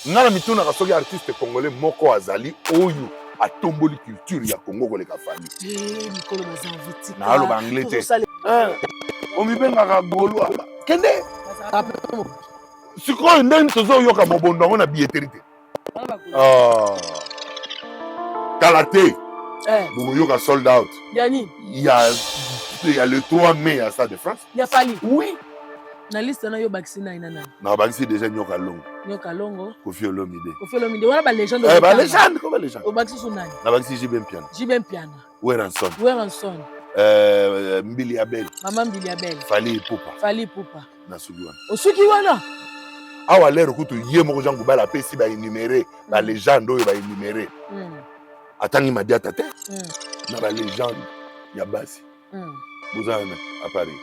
ngana mituna kasoki artiste congolais moko azali oyo atomboli culture ya Congo koleka fali mikolo baza vitika na aloba anglais te omibengaka golwa kende sikoyo ndenge tozoyoka mobondo yango na billetterie te tala te bokoyoka sold out ya le 3 mai ya Stade de France ya fali oui na liste na yo bakisi na ina nani na bakisi déjà Nyoka Longo Koffi Olomide wana ba légende ba légende ko ba légende o bakisi so nani na bakisi JB Mpiana Weranson Mbili Abel Mama Mbili Abel Fali Ipupa na suki wana osuki wana awa lero kutu ye moko jangu bala pesi ba énumérer ba légende oyo ba énumérer atangi madiata te na ba légende ya basi bozana à Paris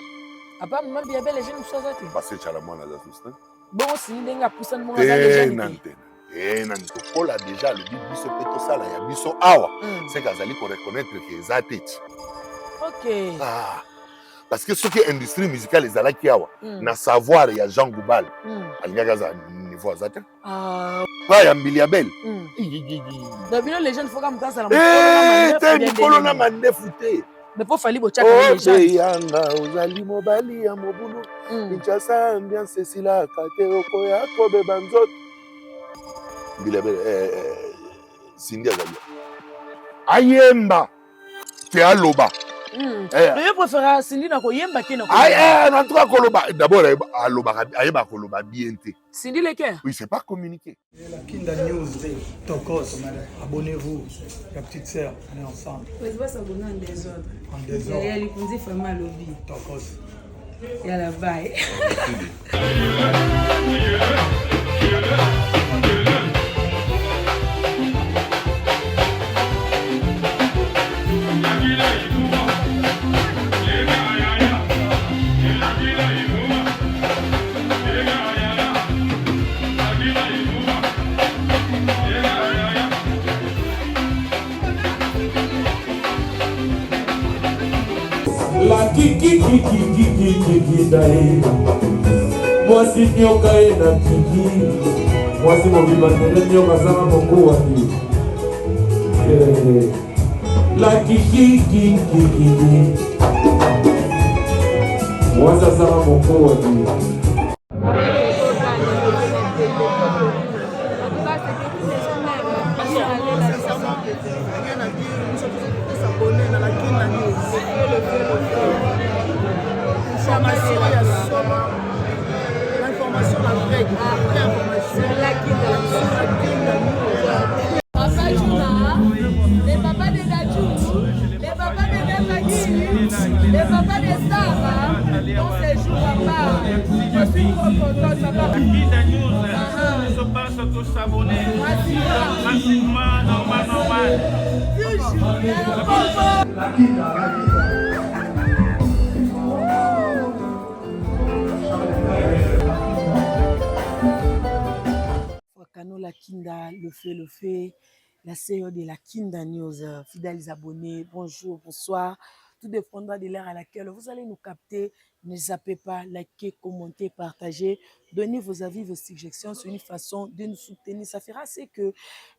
apa Mama Mbili Abel légende musazati parce que chala mwana za sustain bon sini ndenga pusana mwana za légende nani tokola déjà le biso pe tosala ya biso awa c'est kazali ko reconnaître que ezati ok parce que ce qui est industrie musicale ezalaki awa na savoir ya Jean Goubal alingaka za niveau azata pa ya Mbili Abel dabino légende foka mutasa la mikolo na mandefu te mais pour fali bochaka légende yanga ozali mobali ya mobulu Kinshasa ambiance sila kate okoya kobe banzoto Mbili Abel Cindy azali ayemba te aloba je préfère Cindy na koyemba ke na en tout cas koloba d'abord aloba ayeba koloba bien te Cindy Leker oui c'est pas communiqué la Kinda News Tokos abonnez-vous la petite sœur on est ensemble on va s'abonner en désordre il y a les kunzi vraiment lobby Tokos yala bye La kiki dae mwasi nyoka na kiki mwasi mobimandele nyoka sama moko waki la kiki mwasi sama moko waki les papas des stars, dans ces jours là-bas, je suis trop contente de savoir. Ils se passent tous s'abonner. Massivement, normal. Wakano la Kinda, le fait, la CEO de la Kinda News, fidèles abonnés, bonjour, bonsoir. Tout dépendra de l'heure à laquelle vous allez nous capter. Ne zappez pas, likez, commentez, partagez. Donnez vos avis, vos suggestions. C'est une façon de nous soutenir. Ça fera c'est que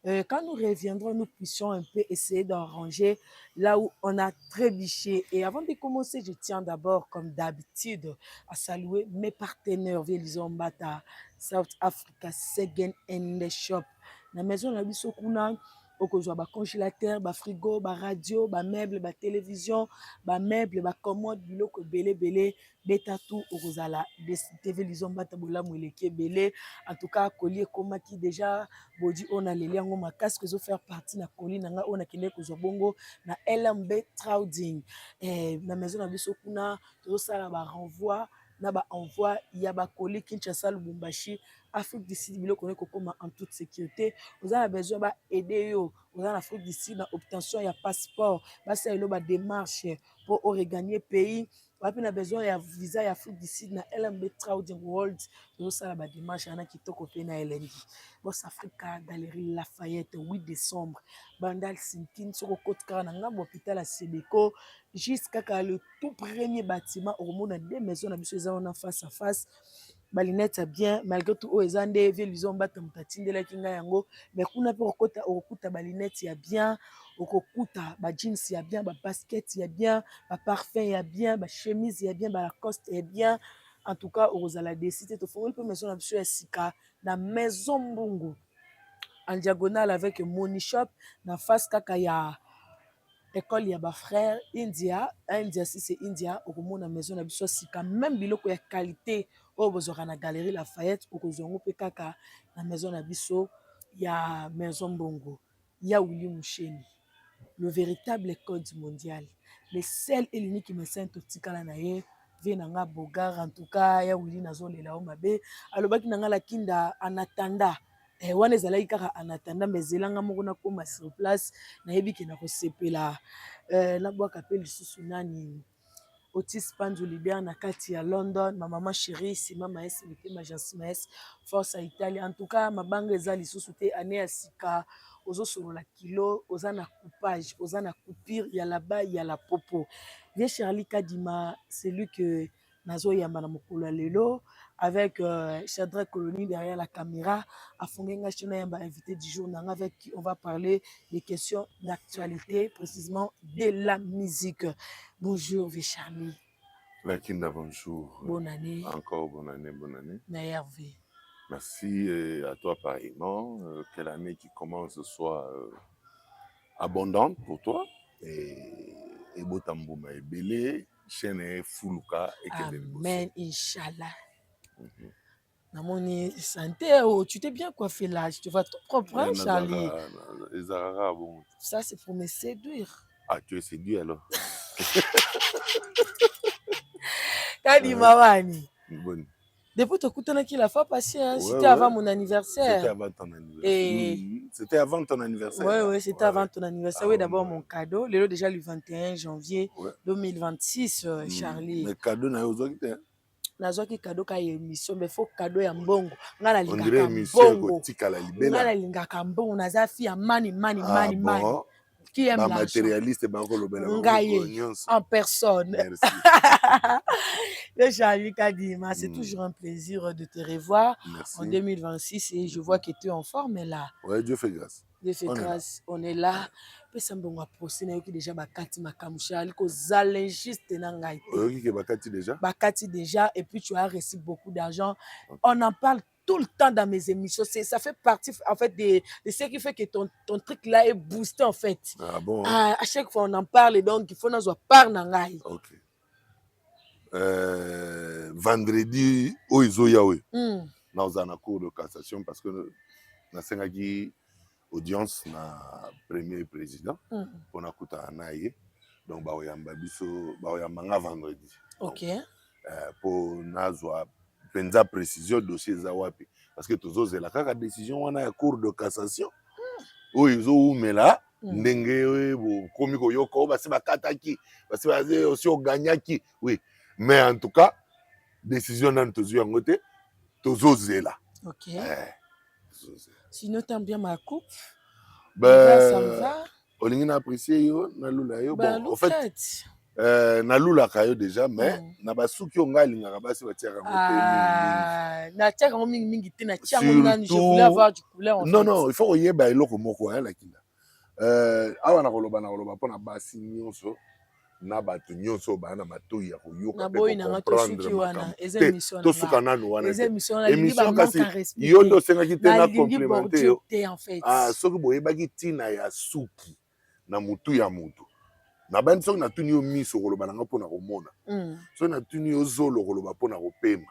quand nous reviendrons, nous puissions un peu essayer d'arranger là où on a trébuché. Et avant de commencer, je tiens d'abord, comme d'habitude, à saluer mes partenaires. Vélisons Bata, South Africa, Segen and Shop. La maison la Bissokuna. Okozwa ba congélateur, ba frigo, ba radio, ba meuble, ba télévision, ba meuble, ba commode, biloko belé, beta tout okozala TV Lizomba tabola mweleke belé. En tout cas, collier koma qui déjà bodi on a leli yango makas que zo faire partie na collier nanga on a kende kozwa bongo na LMB Trading. Na maison na biso kuna to sala ba renvoi na ba envoi ya ba colis Kinshasa Lubumbashi Afrique du Sud biloko ne kokoma en toute sécurité. Vous avez besoin ba aider yo vous en Afrique du Sud dans obtention ya passeport ba ça elo ba démarche pour regagner pays. On a besoin ya visa ya Afrique du Sud na LMB Trading World. Nous ça ba démarche ana kitoko pe na LND. Boss Africa Galerie Lafayette 8 décembre. Bandal Sinkin sur côte car na ngam hôpital à Sebeko jusqu'à le tout premier bâtiment au monde des maisons na biso en face à face. balinette ya bien malgré tout oyo eza nde vie lizo mbata moto atindelaki ngai yango mais kuna mpe okokuta balinette ya bien okokuta bajeans ya bien babasket ya bien baparfum ya bien bachemise ya bien balacoste ya bien en tout cas okozala desi te tofongoli mpe maison na biso ya sika na maison mbungu en diagonale avec Money Shop na face kaka ya école ya bafrère India si c'est India okomona maison na biso sika même biloko ya qualité oyo bozwaka na galerie Lafayette okozwa yango mpe kaka na maison na biso ya maison mbongo ya Willy Musheni le véritable code mondial le seul et l'unique médecin totikala na ye vie nanga bogar en tout cas ya Willy nazolela o mabe alobaki nanga la kinda en attendant wana ezalaki kaka en attendant mais zelanga moko nakoma sur place nayebi ke na kosepela nabwaka mpe lisusu nani Otis Pandu Lider na kati ya London ma maman chérie Sima Maes Mitema Jansi Maes Force Italie en tout cas mabanga eza lisusu te ane ya sika ozosolola kilo oza na coupage oza na coupure ya là-bas ya la popo vie Charlie Kadima c'est lui que nazoyamba na mokolo ya lelo avec Chadra Colonie derrière la caméra afongenga china yamba invité du jour nanga avec qui on va parler des questions d'actualité précisément de la musique. Bonjour vie Charlie. La Kinda, bonjour. Bonne année. Encore bonne année, bonne année. Hervé. Merci à toi pareillement. Que l'année qui commence soit abondante pour toi. Et Botambouma et Belé, Chene Fuluka et Amen, Inch'Allah. Namoni santé, oh, tu t'es bien coiffé là, je te vois tout propre, hein, Charlie. Bon. Ça, c'est pour me séduire. Ah, tu es séduit alors. Kadi Mawani. Bonne. Depuis que la fois passée, hein, Ouais, c'était avant mon anniversaire. C'était avant ton anniversaire. C'était avant ton anniversaire. Oui, c'était avant ton anniversaire. Oui, d'abord mon cadeau. Le déjà le 21 janvier 2026, Charlie. Mais cadeau, n'a pas nazwaki cadeau ka émission mais faut cadeau ya mbongo nga na lingaka mbongo nga na lingaka mbongo naza fi ya mani qui aime l'argent matérialiste en personne. Le Charlie Kadima, c'est toujours un plaisir de te revoir. Merci. En 2026 et je vois que tu es en forme là. Ouais, Dieu fait grâce. Dieu fait grâce. On est là. Pesa mbongo aposi na yoki déjà bakati makamusha aliko zalingiste na ngai. Yoki ke bakati déjà? Bakati déjà et puis tu as reçu beaucoup d'argent. Okay. On en parle tout le temps dans mes émissions. Ça fait partie en fait de ce qui fait que ton truc là est boosté en fait. Ah bon? À chaque fois on en parle et donc il faut nous parler na ngai. OK. Vendredi oizo yawe. Dans un cours de cassation parce que na sengaki audience na premier président pour nakuta naye donc ba oyamba biso ba oyamba vendredi. OK. Pour nazwa penza précision dossier za wapi parce que tozozela kaka décision wana ya cour de cassation oizo umela ndenge bo komi ko yoko ba se bakataki ba se baze aussi oganyaki oui mais en tout cas décision nan tozu yango te tozozela. OK. Sinon, t'aimes bien ma coupe? Ça me va. On a apprécié yo, na lula yo. Bon, en fait, na lula kayo déjà, mais na basuki onga linga basi batiaka moté. Ah, na tiaka mingi te na tiaka nani, je voulais avoir du couleur en fait. Non, il faut yeba eloko moko hein la kinda. Awa na koloba pona basi nyonso. Na bato nyonso bana matoyi ya koyoka pe comprendre émission kasi yo ndo sengaki te na complémenter yo ah soki boyebaki tina ya suki na mutu ya mutu na bani soki natuni yo miso koloba nanga mpona komona soki natuni yo zolo koloba mpona kopema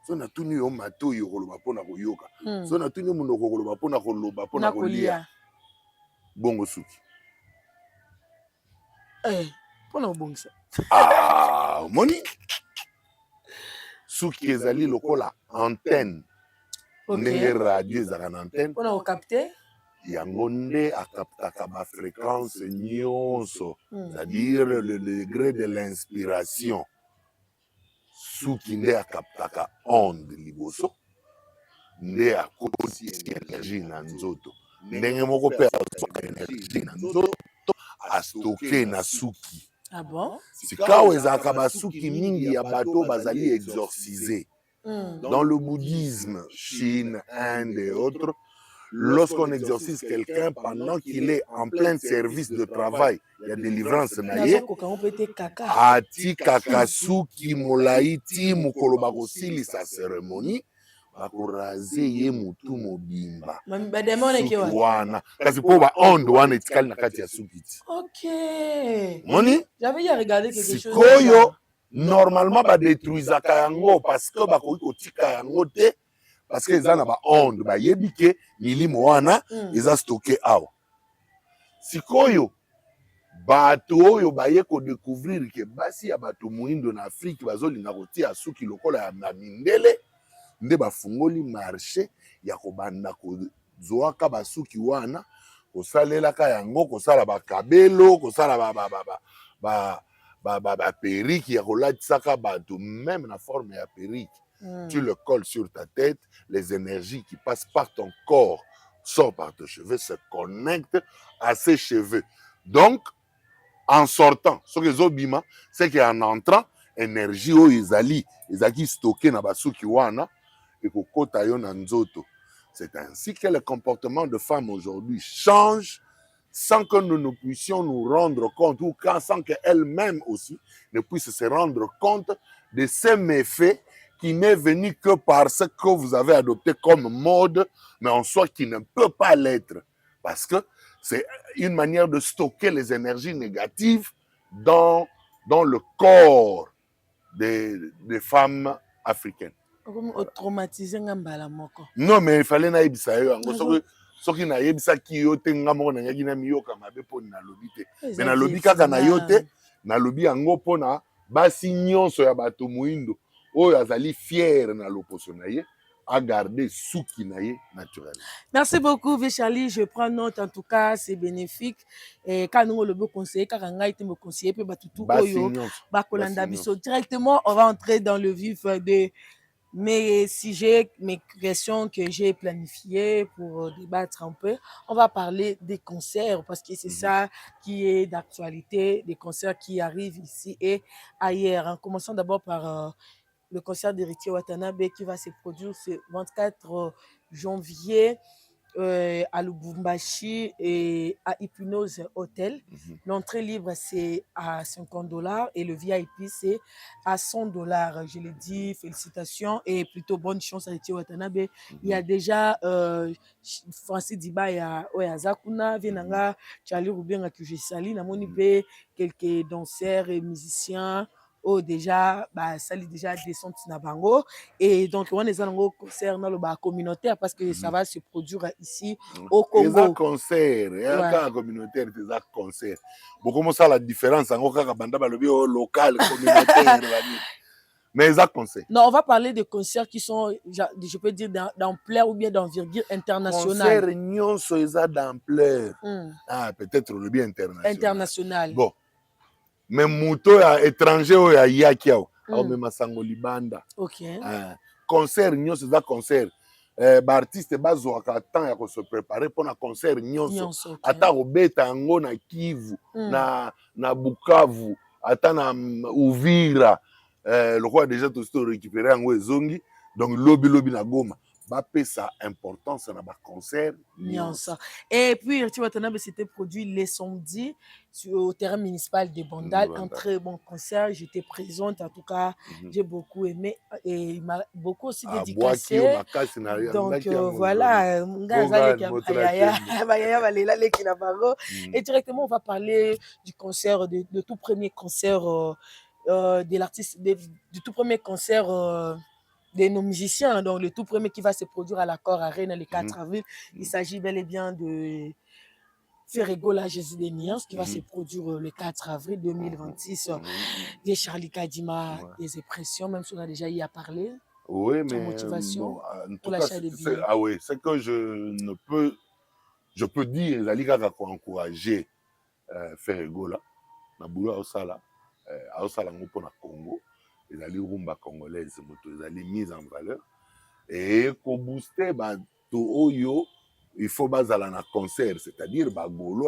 soki natuni yo matoyi koloba mpona koyoka soki natuni yo monoko koloba mpona koloba mpona kolia bongo suki ah, moni suki ezali lokola antenne ndenge radio ezaka na antenne mpona kokapte yango nde akaptaka bafréquence nyonso c'est-à-dire le degré de l'inspiration suki nde akaptaka onde liboso nde akosi énergie na nzoto ndenge moko mpe azwaka énergie na nzoto astoke na suki. Ah bon? Sikawa ezalaka basuki mingi ya bato bazali exorcisé. Dans le bouddhisme, Chine, Inde et autres, lorsqu'on exorcise quelqu'un pendant qu'il est en plein service de travail, il y a délivrance naïe, ati kakasuki molaiti mukoloba kosili sa cérémonie, bakoraze ye mutu mobimba. Suki wana. Kasi po ba onde wana etikali na kati ya suki ti. Ok. Moni? J'avais déjà regardé quelque chose. Sikoyo, normalement, ba détruisaka yango parce que bakoki kotika yango te. Parce que eza na ba onde ba yebike milimo wana eza stocké awa. Sikoyo bato oyo baye ko découvrir que basi ya bato muindo na Afrique bazolinga kotia suki lokola ya mindele nde bafungoli marché ya kobanda kozwaka basuki wana kosalelaka yango kosala bakabelo kosala ba periki ya kolatisaka bato même na forme ya periki. Tu le colles sur ta tête, les énergies qui passent par ton corps sortent par tes cheveux, se connectent à ces cheveux. Donc, en sortant, ce que zobima, c'est qu'en entrant, énergie o izali stocké na basuki wana et kokota yo na nzoto. C'est ainsi que le comportement de femmes aujourd'hui change sans que nous ne puissions nous rendre compte ou sans qu'elles-mêmes aussi ne puissent se rendre compte de ces méfaits qui n'est venu que parce que vous avez adopté comme mode, mais en soi qui ne peut pas l'être. Parce que c'est une manière de stocker les énergies négatives dans le corps des femmes africaines. Non, mais il fallait na yebisa yo. Soki na yebisa ki yo te nga moko na ngaki na miyoka mabe po na lobi te. Mais na lobi kaka na yo te, na lobi yango po na basi nyonso ya bato muindo. Oyo azali fier na loposo na ye à garder suki na ye naturellement. Merci beaucoup Véchali, je prends note en tout cas, c'est bénéfique et quand nous le conseiller car ngai te me conseiller pe batutu oyo ba kolanda biso directement on va entrer dans le vif de mes sujets, mes questions que j'ai planifiées pour débattre un peu. On va parler des concerts parce que c'est ça qui est d'actualité, des concerts qui arrivent ici et ailleurs. En commençant d'abord par le concert d'Héritier Watanabe qui va se produire ce 24 janvier à Lubumbashi et à Hypnose Hotel. L'entrée libre, c'est à $50 et le VIP, c'est à $100. Je l'ai dit, félicitations et plutôt bonne chance à Héritier Watanabe. Il y a déjà Francis Dibaya, Zakuna, Venanga, Charlie Rubenga, que je salue, Namonipe, quelques danseurs et musiciens. Oh déjà ça lit déjà descente na bango et donc on est en concert dans le bar communautaire parce que ça va se produire ici au Congo. Les concerts, il y a un communautaire des concerts. Beaucoup comment ça la différence en cas banda balobi local communautaire mais les concerts. Non, on va parler de concerts qui sont je peux dire d'ampleur ou bien d'envergure internationale. Concerts nyonso eza d'ampleur. Ah peut-être le bien international. Bon. Mais muto ya étranger o ya yaki ao mais masango libanda. OK. Concert nyonso za concert. Ba artiste bazwaka temps ya ko se préparer pour na concert nyonso. Ata obeta yango na Kivu, na Bukavu, ata na Uvira. Le roi déjà tout récupérer yango ezongi. Donc lobi na Goma. Ça importance dans le concert. Et puis, tu vois, c'était produit les samedis au terrain municipal de Bandal. Un très bon concert. J'étais présente. En tout cas, j'ai beaucoup aimé et il m'a beaucoup aussi dédicacé. Donc, voilà. Et directement, on va parler du concert, de tout premier concert de l'artiste, du tout premier concert. De nos musiciens, donc le tout premier qui va se produire à l'Accor Arena le 4 avril. Il s'agit bel et bien de Ferregola Jésus des Niances qui va se produire le 4 avril 2026. Des Charlie Kadima, des impressions, même si on a déjà y a parlé. Oui, mais motivation en tout cas, c'est que je peux dire, Zali Kaka pour encourager Ferregola, Naboula Osala, Osala pour na Congo. Les alliés rumba congolaise, les alliés mise en valeur. Et pour booster, il faut baser un concert, c'est-à-dire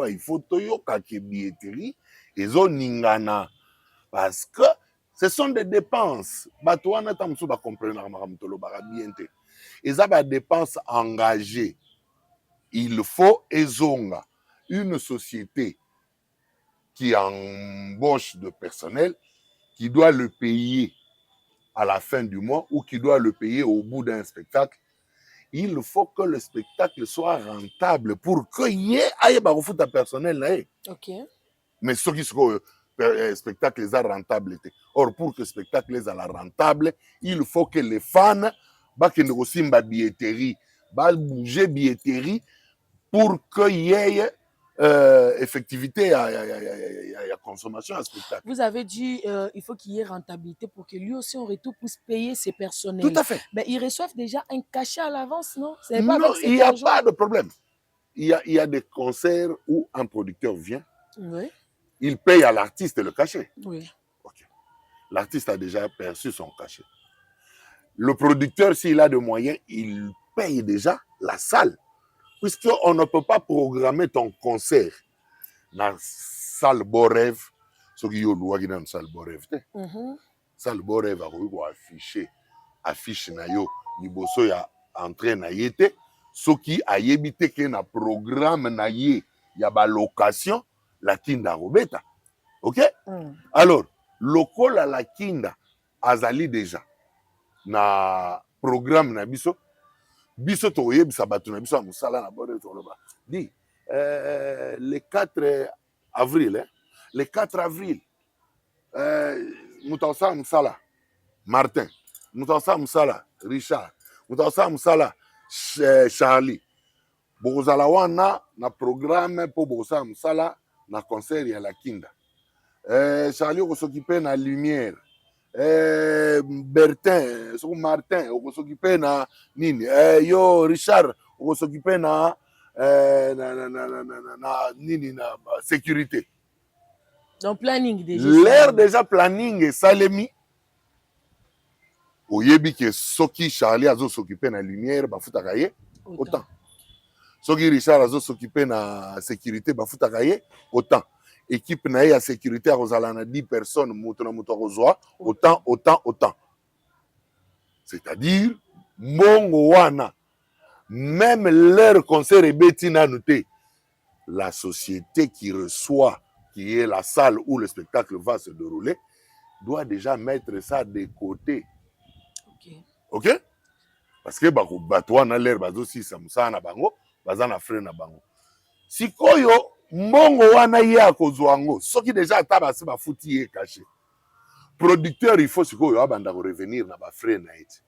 il faut toyo kake billetterie et zo ningana parce que Ce sont des dépenses. Batouana tamsou ba comprendre makamtolo ba bien te. Et ça ba dépenses engagées. Il faut ezonga une société qui embauche de personnel, qui doit le payer à la fin du mois ou qui doit le payer au bout d'un spectacle. Il faut que le spectacle soit rentable pour que y ait un personnel. Ok. Mais ceux qui sont spectacle les rentable. Or, pour que le spectacle les rentable, il faut que les fans qui ne aussi ma billetterie, bouger billetterie pour qu'il y ait effectivité à consommation à spectacle. Vous avez dit il faut qu'il y ait rentabilité pour que lui aussi en retour puisse payer ses personnels. Tout à fait. Mais ils reçoivent déjà un cachet à l'avance, non? Non, il n'y a pas de problème. Il y a des concerts où un producteur vient, oui. Il paye à l'artiste le cachet. Oui. Okay. L'artiste a déjà perçu son cachet. Le producteur, s'il a de moyens, il paye déjà la salle. Puisqu'on ne peut pas programmer ton concert dans la salle Borev. Ce qui est dans la salle Borev. Salle Borev a affiché affiche na yo liboso ya entrée na yete. Ce qui a évité que na programme na ye ya ba location la kinda robeta. Ok? Alors, local à la kinda azali déjà na programme na biso. Biso toye bisa batu na biso musala na bore toloba. Di le 4 avril le 4 avril mutausa musala Martin, mutausa musala Richard, mutausa musala Charlie. Bozala wana na programme pour bosa musala na concert ya la kinda. Charlie on s'occuper na lumière. Bertin, Martin, on s'occuper na nini. Yo Richard, on s'occuper na nini na sécurité. Donc planning déjà. L'air déjà planning et salemi. Oyebi que soki Charlie azo s'occuper na lumière ba futaka ye autant. Soki Richard azo s'occuper na sécurité ba futaka ye autant. Équipe na ya sécurité à Rosalana 10 personnes moto na moto rozoa autant. C'est-à-dire mongo wana même leur concert et betina noté la société qui reçoit qui est la salle où le spectacle va se dérouler doit déjà mettre ça de côté. OK? Parce que bato na l'air bazo si samsa na bango bazana frère na bango. Sikoyo mbongo wana ya kozwango soki déjà atabasi ba futi ye caché. Producteur il faut sikoyo abanda ko revenir na ba frère na eti.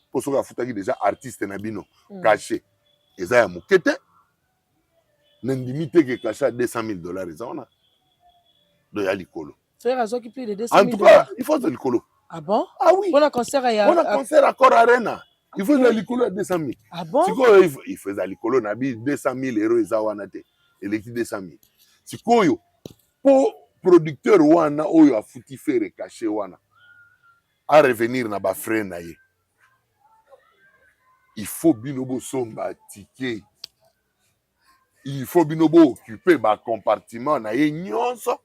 Pour soka futaki déjà artiste na bino caché. Eza ya mukete. N'indimité que caché à $200,000 eza ona. Do ya likolo. Frère azo qui plus de $200,000. En tout cas, il faut de likolo. Ah bon? Ah oui. On a concert à Cor Arena. Il faut de likolo à 200,000. Ah bon? Sikoyo il faut de likolo na bi 200,000 € eza wana te. Eleki 200,000. Sikoyo pour producteur wana oyo a futi faire caché wana à revenir na ba frère na ye. Il faut binobo somba ticket. Il faut binobo occuper ba compartiment na ye nyonso.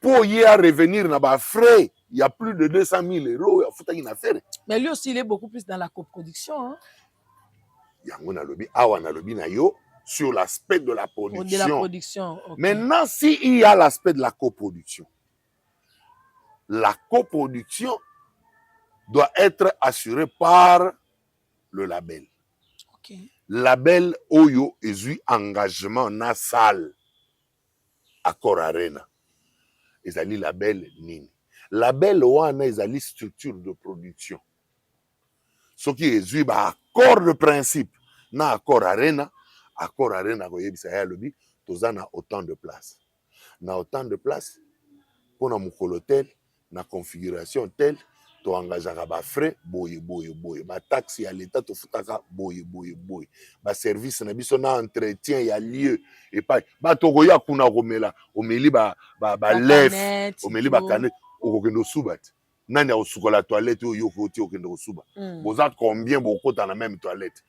Pour y à revenir na ba frère, il y a plus de 200,000 € il faut une affaire. Mais lui aussi il est beaucoup plus dans la coproduction hein. Yango na lobi awa na lobi na yo sur l'aspect de la production. De la production. Okay. Maintenant, s'il y a l'aspect de la coproduction doit être assurée par le label. Okay. Label Oyo ezui engagement na salle à Cor Arena. Ezali label nini. Label wana ezali structure de production. Ce qui ezui ba accord de principe na Cor Arena. Accord Arena koyebisa ya lobi toza na autant de place. Na autant de place pour na mukolo tel na configuration tel to engagera ba frais boye ba taxe ya l'état to futaka boye ba service na biso na entretien ya lieu et pas ba to koya kuna komela omeli ba lef omeli ba canette okokendo subat nani a osukola toilette oyo koti okendo suba boza combien bokota na même toilette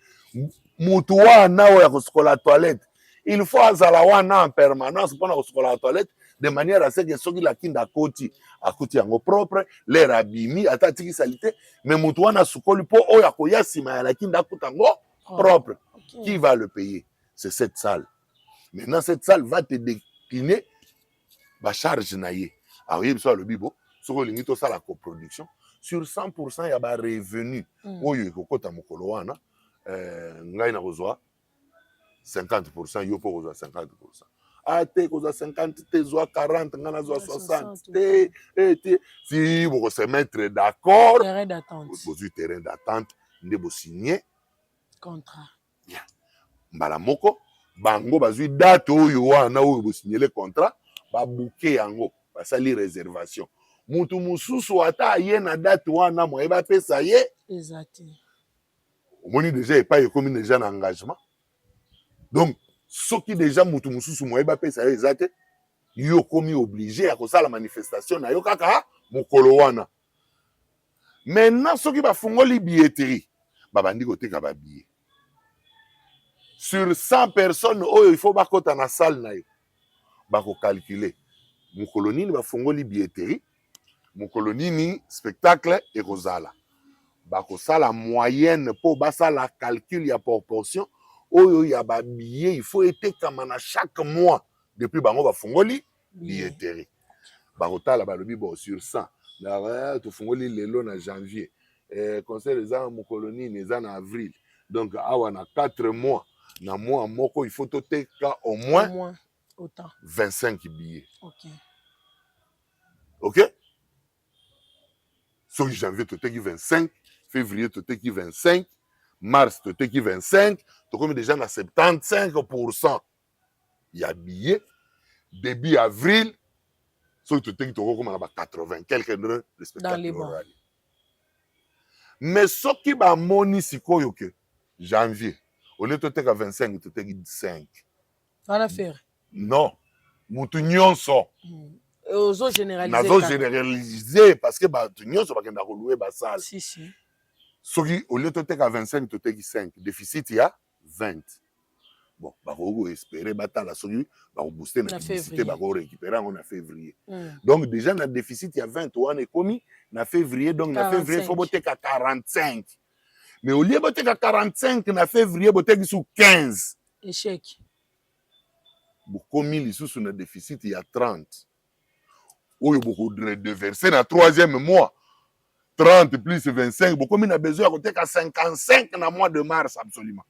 mutu wana oya kosukola toilette il faut azala wana en permanence pour na kosukola toilette de manière à ce que soki la kinda koti akuti yango propre l'air abimi ata tiki salité mais mutu wana sukoli po oyo akoya sima ya lakinda akuta yango propre. Qui va le payer? C'est cette salle. Maintenant cette salle va te décliner ba charge na ye. Alors il y a le bibo sur le limite ça la coproduction sur 100% il y a ba revenu oyo kokota mokolo wana ngai na kozwa 50% yo po kozwa 50%. Ate kozwa 50 te zwa 40 ngana zwa 60 te si vous se mettre d'accord terrain d'attente vous terrain d'attente nde bo signer contrat bien mbala moko bango bazui date oyo wana oyo bo signer le contrat ba bouquet yango basali réservation mutu mususu ata ye na date wana mo eba pesa ye exact omoni déjà pas ekomi déjà na engagement donc soki déjà mutu mususu mo eba pesa ye exact yo komi obligé à kosala manifestation na yo kaka mokolo wana maintenant soki ba fungoli billetterie babandi koteka ba billet sur 100 personnes oyo il faut bakota na salle na yo bako calculer mokolo nini bafungoli billetterie mokolo nini spectacle ekozala bakosala moyenne po basala calcul ya proportion oyo ya ba billet il faut etekama na chaque mois depuis bango bafungoli billetterie bakotala balobi bo sur 100 na tofungoli lelo na janvier concert eza mokolo nini eza na avril donc awa na 4 mois na mois moko il faut toteka au moins autant 25 billets. Ok? Sur janvier, tu as 25, février, tu as 25, mars, tu as 25, tu as déjà 75%. Il y a billets. Début avril, tu as 80, quelques le spectacle oral. Mais ce qui va moni si janvier, au lieu de 25, tu as 5. Pas l'affaire. Non, mutu nyonso. Ozo généraliser. Nazo généraliser parce que ba nyonso ba kenda ko louer ba salle. Si si. Soki au lieu de te 25 tu te 5, déficit il y a 20. Bon, ba ko espérer batala soki ba ko booster na publicité ba ko récupérer en février. Donc déjà na déficit il y a 20 on est commis na février donc na février faut boter 45. Mais au lieu boter 45 na février boter sous 15. Échec. Beaucoup mille sous un déficit il y a 30. Ou beaucoup de verser dans le troisième mois. 30 plus 25, beaucoup mille a besoin de 55 dans le mois de mars absolument.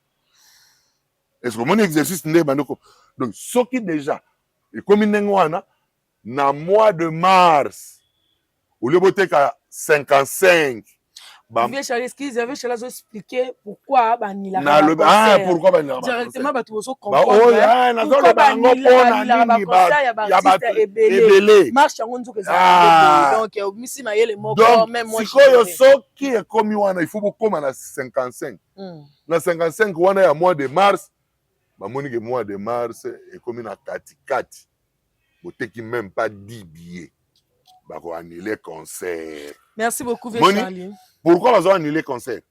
Est-ce que mon exercice n'est pas donc ce qui déjà et comme il dans le mois de mars au lieu de 55. Vieux Charles, qu'ils avaient chez expliqué pourquoi banila. Pourquoi banila? Directement batu boso comprendre. Pourquoi banila ebele. Marche en onzo que ça. Donc misi mayele moko même moi. Sikoyo soki est comme wana il faut beaucoup na 55. Na 55 wana ya mois de mars. Ba moni que mois de mars est comme na kati. Boteki même pas 10 billets. Ba ko annuler concert. Merci beaucoup Vieux Charlie. Pourquoi ils ont annulé le concert?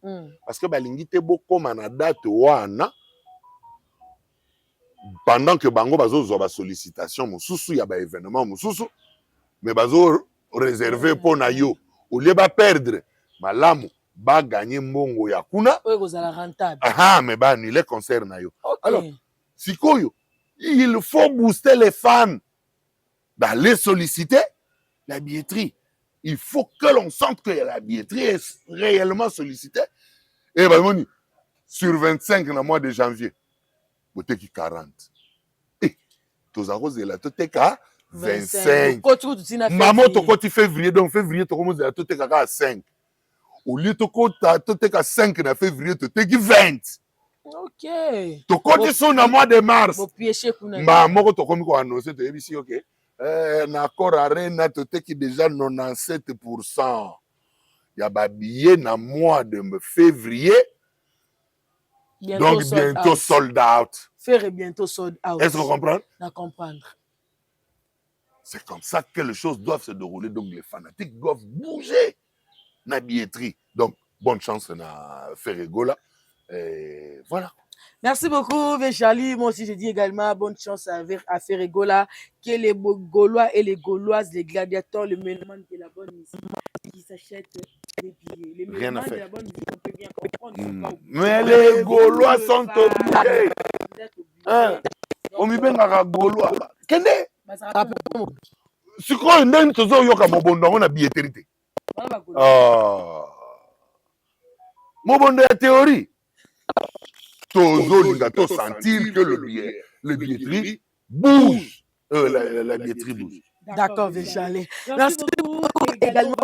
Parce que balingi te beaucoup na date wana pendant que bango bazo zo ba sollicitation mususu ya ba événement mususu mais bazo réservé pour na yo au lieu ba perdre malamu ba gagner mbongo ya kuna oyo kozala rentable mais ba annuler concert na yo. Alors sikoyo il faut booster les fans d'aller solliciter la billetterie. Il faut que l'on sente que la billetterie est réellement sollicitée. Et ben, sur 25 dans le mois de janvier, vous êtes 40. Et tous arrosés de la tête à 25. Maman, tu côté février, donc février, tu commences à tête à 5. Au lieu de tête à 5 en février, tu êtes 20. Ok. Tu côté sur le mois de mars. Maman, tu commences à annoncer, tu es ici, ok. Nakor arena toteki déjà 97%. Il y a des billets dans le mois de février. Donc bientôt sold out. Faire bientôt sold out. Est-ce que vous comprenez? À comprendre. C'est comme ça que les choses doivent se dérouler. Donc les fanatiques doivent bouger dans la billetterie. Donc bonne chance à Ferregola. Voilà. Merci beaucoup, Charlie. Moi aussi, je dis également bonne chance à Ferregola, que les Gaulois et les Gauloises, les gladiateurs, le méloman de la bonne musique, qui s'achètent des billets. Les Rien à mélomanes de faire. la bonne musique, on peut bien comprendre. Mais les Gaulois sont obligés. Hein? On me bengaka Gaulois. Kende? Sikoyo ndeni tozoyoka mobondo yango na billetterie te. Mobondo ya théorie. Tozolinga to sentir que le billetterie bouge. La billetterie bouge. D'accord, Charlie. Merci beaucoup. Également,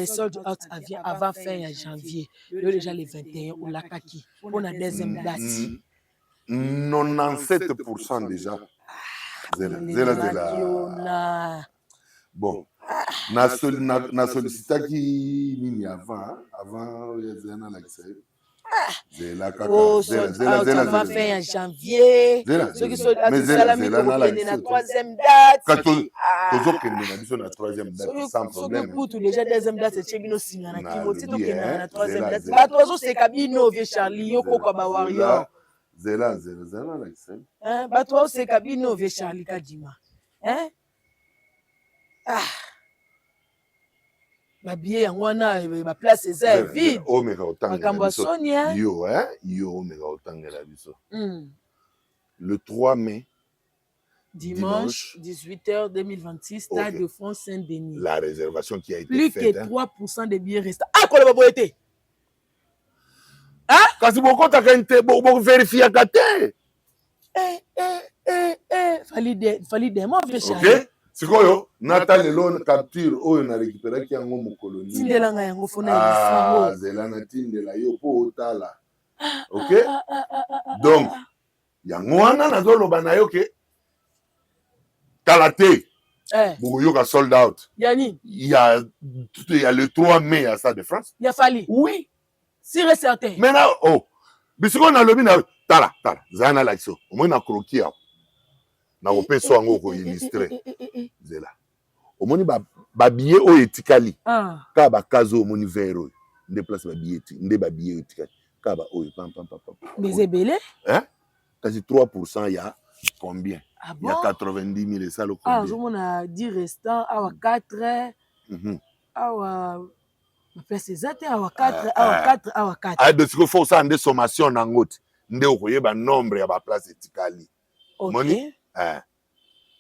sold out avant fin janvier. Là, déjà les 21 ou la kaki. On a deuxième date. 97% déjà. Zéla. Bon. Na sollicitaki nini avant Zéla l'accès. Oh, avant fin janvier. Ceux qui sont à Salami pour la troisième date. La troisième date sans problème. Déjà deuxième date c'est Chebino Singana qui moti to kena na troisième date. Ba tozo c'est Kabino vie Charlie yoko kwa ba warrior. Zéla l'accès. Hein, ba tozo c'est Kabino vie Charlie Kadima. Hein? Ah. Ma billet yango wana ba place eza vide. O meka otanga. Sonia. Yo meka otanga biso. Le 3 mai dimanche 18h 2026 stade de France Saint-Denis. La réservation qui a été plus faite. Plus que 3% des billets restants. Ah quoi le boboité? Hein? Kasi boko takente bo vérifier kate. Fallait des mots vieux Charlie. OK? Sikoyo nata lelo capture oyo na récupérer ki yango mokoloni. Tindela nga yango fona Zela na tindela yo po otala. OK? Donc yango wana nazoloba na yo ke Kalate. Bogoyoka sold out. Yani. Il y a le 3 mai à Stade de France. Il a fallu. Oui. Sûr et certain. Maintenant, bisiko na lobi na tala. Zana l'action. Au moins na croquis. Na opé so ngo ko illustrer. Zela. Au moins ba billet o etikali. Ka ba kazo moni vero. Nde place ba billet, nde ba billet etikali. Ka ba o pam. Mais c'est belé? Hein? Quasi 3% il y a combien? Ah bon? Il y a 90 000 et ça le combien? Ah, on a 10 restants, à 4, à place exacte, à 4, à 4. Ah, de ce qu'il faut ça, des sommations en route. Nde okoye ba nombre ya ba place etikali. OK.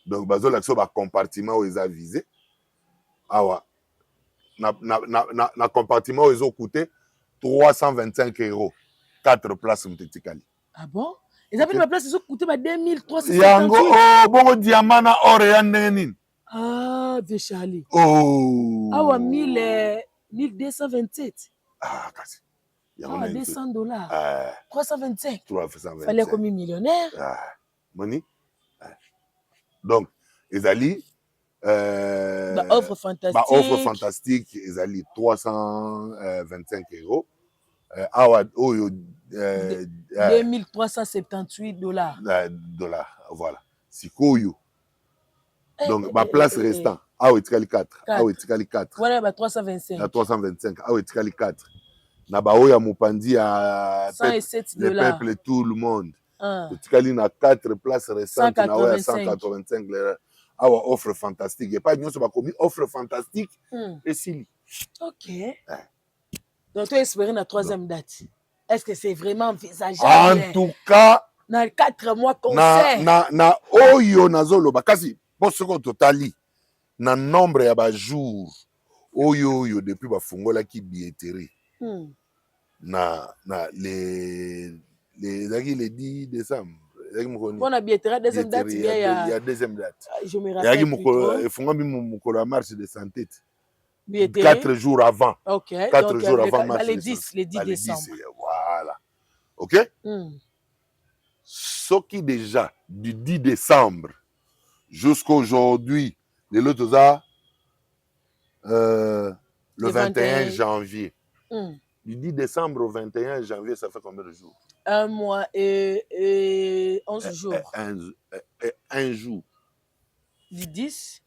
Donc bazo l'action ba compartiment aux avisés. Awa. Na compartiment aux coûté 325 €. 4 places etikali. Ah bon? Et ça fait ma place ils ont coûté 2300. Yango bongo diamant na or ya ndengi. Ah, de Charlie. Awa 1227. Ah, kasi. Ah, $200. 325. Fallait comme millionnaire. Money. Donc, Ezali. Offre fantastique. Offre fantastique, Ezali 325 €. Awa oyo. $2378. Voilà. Sikoyo. Donc, ma place restant. Awa etikali 4. Awa etikali 4. Voilà, 325. 325. Awa etikali 4. Na baoya mopandi à $107. Le peuple et tout le monde. Etikali na 4 places restantes na oya 185 $. Awa offre fantastique. Et pas nyonso ba komi offre fantastique et sili. OK. Donc, tu espères la troisième date. Est-ce que c'est vraiment envisageable? En tout cas, dans 4 mois concert. Na oyo nazoloba kasi posoko totali na nombre ya ba jour oyo depuis ba fungola ki billetterie. Na les 10 décembre. On a billetterie deuxième date, il y a deuxième date. Je me rappelle. Il faut la marche de santé. 4 jours avant. OK. 4 jours avant les 10 décembre. Voilà. OK? Ce qui déjà du 10 décembre jusqu'à aujourd'hui, le 21 janvier. Du 10 décembre au 21 janvier, ça fait combien de jours? 1 mois et 11 jours. Un jour. Du 10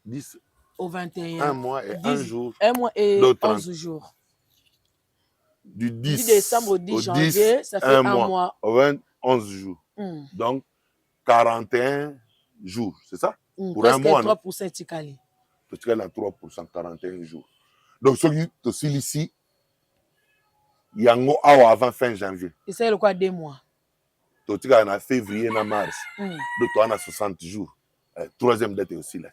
au 21. 1 mois et 1 jour. 1 mois et 11 jours. du 10 décembre au 10 janvier, ça fait un mois. 11 jours. Donc, 41 jours, c'est ça? Pour presque un mois, 3% Tikali. Tu as 3%, 41 jours. Donc, ce qui est ici, il y a avant fin janvier. Et c'est le quoi 2 mois? Tu as en février, en mars. Donc, tu as 60 jours. Troisième date est aussi là.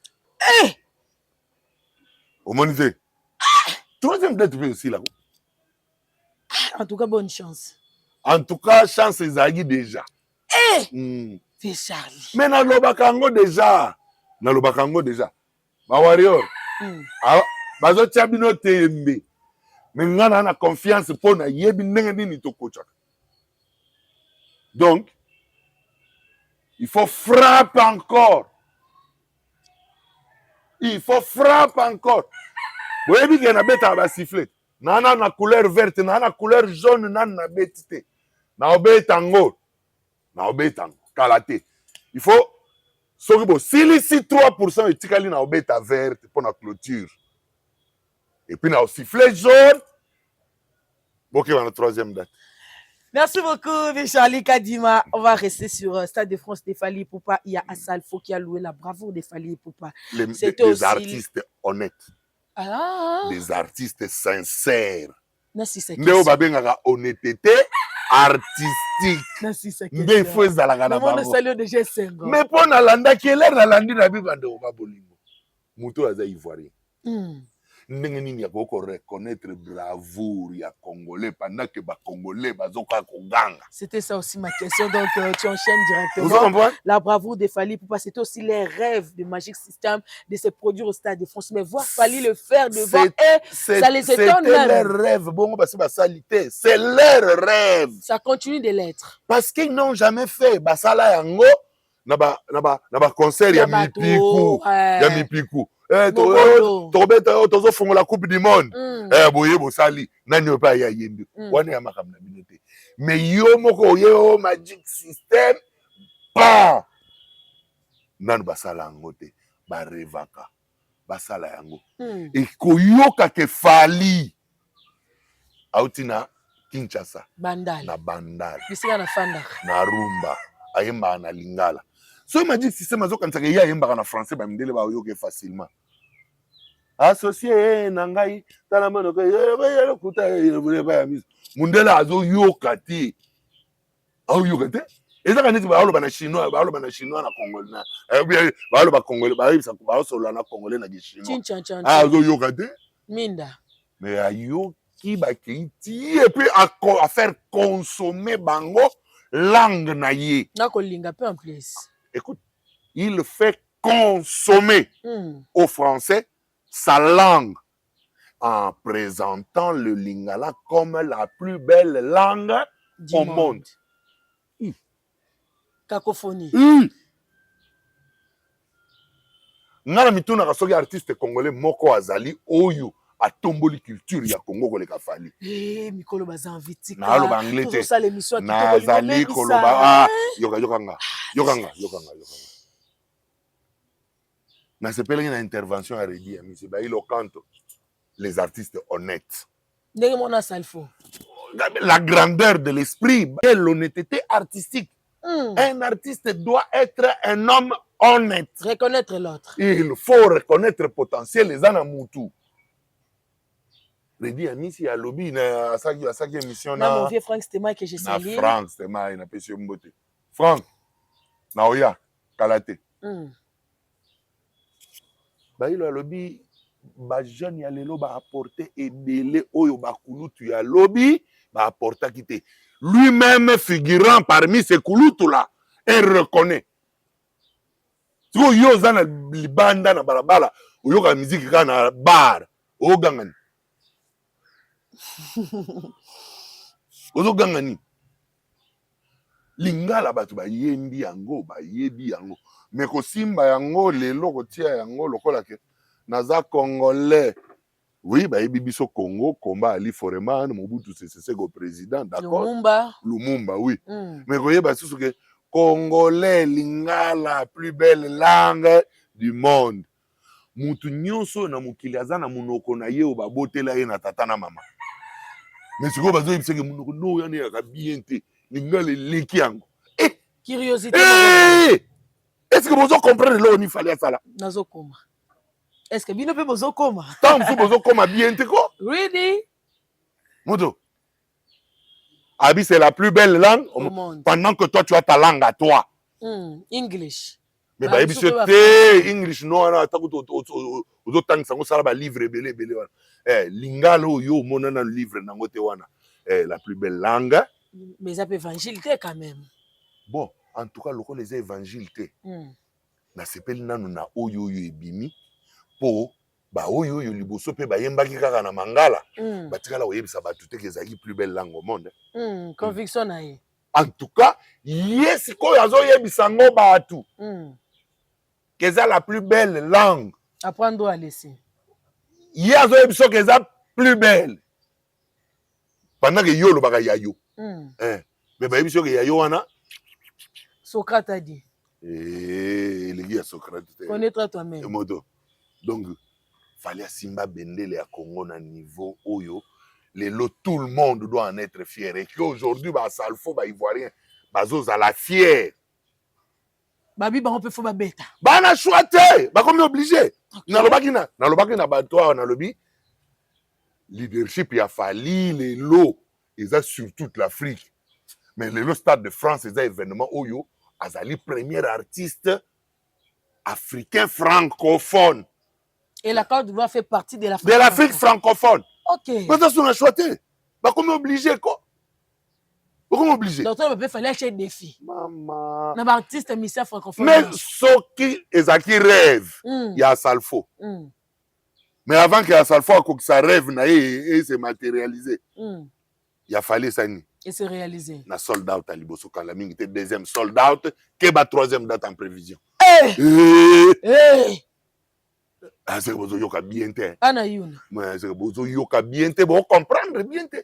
Au monde, troisième date est aussi là. En tout cas, bonne chance. En tout cas, chance ezali déjà. C'est Charlie. Mais na lobakango déjà. Na lobakango déjà. Ba warrior. Bazo tiabino tembe. Mais ngana na confiance pour na yebi ndenge nini tokochaka. Donc, il faut frapper encore. Il faut frapper encore. Vous voyez qu'il y a un sifflet. Nana na couleur verte, nana couleur jaune, nana betite. Na obetango. Na obetango. Kalate. Il faut. Si ici 3% est tikali na obeta verte pour la clôture. Et puis na sifflet jaune. Ok, on a la troisième date. Merci beaucoup, Charlie Kadima. On va rester sur Stade de France de Fally Ipupa. Il y a Assalfo qui a loué la bravoure de Fally Ipupa. Des aussi... artistes honnêtes. Des artistes sincères. Ndeo babengaka honnêteté artistique. Ndé faut ezalaka na bango. Mais pour nalanda keller nalandi na bibande o babolingo. Muto aza ivoirien. Ndenge nini ya koko reconnaître bravoure ya Congolais pendant que ba Congolais bazoka koganga. C'était ça aussi ma question, donc tu enchaînes directement. La bravoure de Fally Ipupa, c'était aussi les rêves de Magic System de se produire au Stade de France, mais voir Fally le faire devant ça les étonne même. C'était leur rêve, bon parce que salité, c'est leur rêve. Ça continue de l'être. Parce qu'ils n'ont jamais fait basala yango na ba concert ya mipiku, ya mipiku. Tozo la coupe du monde. Boye bosali nani pa ya yembi. Wana ya makamna binote. Mais yo moko yo Magic System pa nan basala ngote ba revaka basala yango. Et koyoka ke Fally autina Kinshasa Bandal na Bandal bisika na Fanda na Rumba ayemba na Lingala. So Magic System azokanisa ke ya yemba na français ba mindele ba yoke facilement. Associé nangai tala mano ko yelo kuta mundela azo yokati au yokate eza kaniti ba aloba na chinois na congolais na ba aloba congolais ba ibisa ba solo na congolais na chinois azo yokate minda mais ayo ki ba kiti et puis à faire consommer bango langue na ye na kolinga peu en plus. Écoute, il fait consommer au français sa langue en présentant le lingala comme la plus belle langue au monde. Cacophonie. Ngana mituna kasoki artiste congolais moko azali oyo atomboli culture ya Congo koleka Fally. Mikolo baza vitika. Na aloba anglais te. Na azali koloba yokanga. Mais c'est pas une intervention à redire, mais c'est il canto les artistes honnêtes. La grandeur de l'esprit, l'honnêteté artistique. Un artiste doit être un homme honnête. Reconnaître l'autre. Il faut reconnaître le potentiel des Anamutu. Redire, Missy à lobby, na sa émission na mon vieux Frank Stema que j'ai salué. Frank Stema, il a pêché un beauté. Frank, Naoya, Kalate. Ba ilo lobby ba jeune ya lelo ba apporter ebele oyo ba kulutu ya lobby ba apporter kité lui-même figurant parmi ces kulutu là et reconnaît tu yo zana libanda na balabala oyo ka musique kana bar o gangani ozo gangani lingala batu ba yebi yango mais ko simba yango lelo ko tia yango lokola ke naza congolais oui ba yebi biso Congo combat Ali Foreman Mobutu Sese Seko président d'accord Lumumba oui mais ko yeba susu ke congolais lingala plus belle langue du monde mutu nyonso na mukili aza na munoko na ye o babotela ye na tata na mama mais sikoyo bazoyebisa ke monoko no oyo aneyaka bien te lingala eleki yango. Curiosité. Est-ce que bozo comprendre eloko nini fali asala? Nazokoma. Est-ce que bino mpe bozokoma? Tant mosusu bozokoma bien te ko? Really? Moto. Abi, c'est la plus belle langue Au monde. pendant que toi tu as ta langue à toi. English. Mais bah, ebiso te English no wana atakuto ozotangisa ngo sala ba livre ebele ebele wana. Lingala oyo mona na livre nango te wana. La plus belle langue. Mais ça peut évangile quand même. Bon, en tout cas loko les évangiles te. Na sepeli nanu na oyo ebimi po ba oyo liboso pe ba yembaki kaka na mangala. Batikala oyebisa batu te kezaki plus belle langue au monde. Conviction na ye. En tout cas, yes ko azoyebisa ngo batu. Keza la plus belle langue. Apprendre à laisser. Yes azoyebisa keza plus belle. Pendant que yo lo baka yayo. Mais ba yebisa ke yayo wana Socrate a dit. les gars Socrate. Connaître toi-même. Modo. Donc fallait simba bendele ya Congo na niveau oyo. Tout le monde doit en être fier. Et qu'aujourd'hui, bah, Salfo, bah, Ivoirien, bah, à la fière. Babi, bah, on peut faire ma bête. Bah, on a choisi. Bah, comme on est obligé. Nalobaki na bateau, on a lobby. Leadership, il a fallu les lots. Ils ont sur toute l'Afrique. Mais le Stade de France, ils ont événement Oyo. Azali, premier artiste africain francophone. Et la Côte d'Ivoire fait partie de l'Afrique. De l'Afrique francophone. Ok. Mais ça, on a choisi. Bah, comme obligé, quoi. Comment obligé? Donc, il fallait acheter des défis. Maman. Un artiste émissaire francophone. Mais ce qui rêve, il y a Salfo. Mais avant qu'il y ait Salfo, ça rêve, et se matérialiser. Il a fallu ça. Et se réaliser. Na sold out à Liboso Kalaming, était deuxième sold out, que ba troisième date en prévision. Ah, c'est que vous avez bien te. Anayoun. Mais c'est que vous avez bien te, vous comprendre bien te.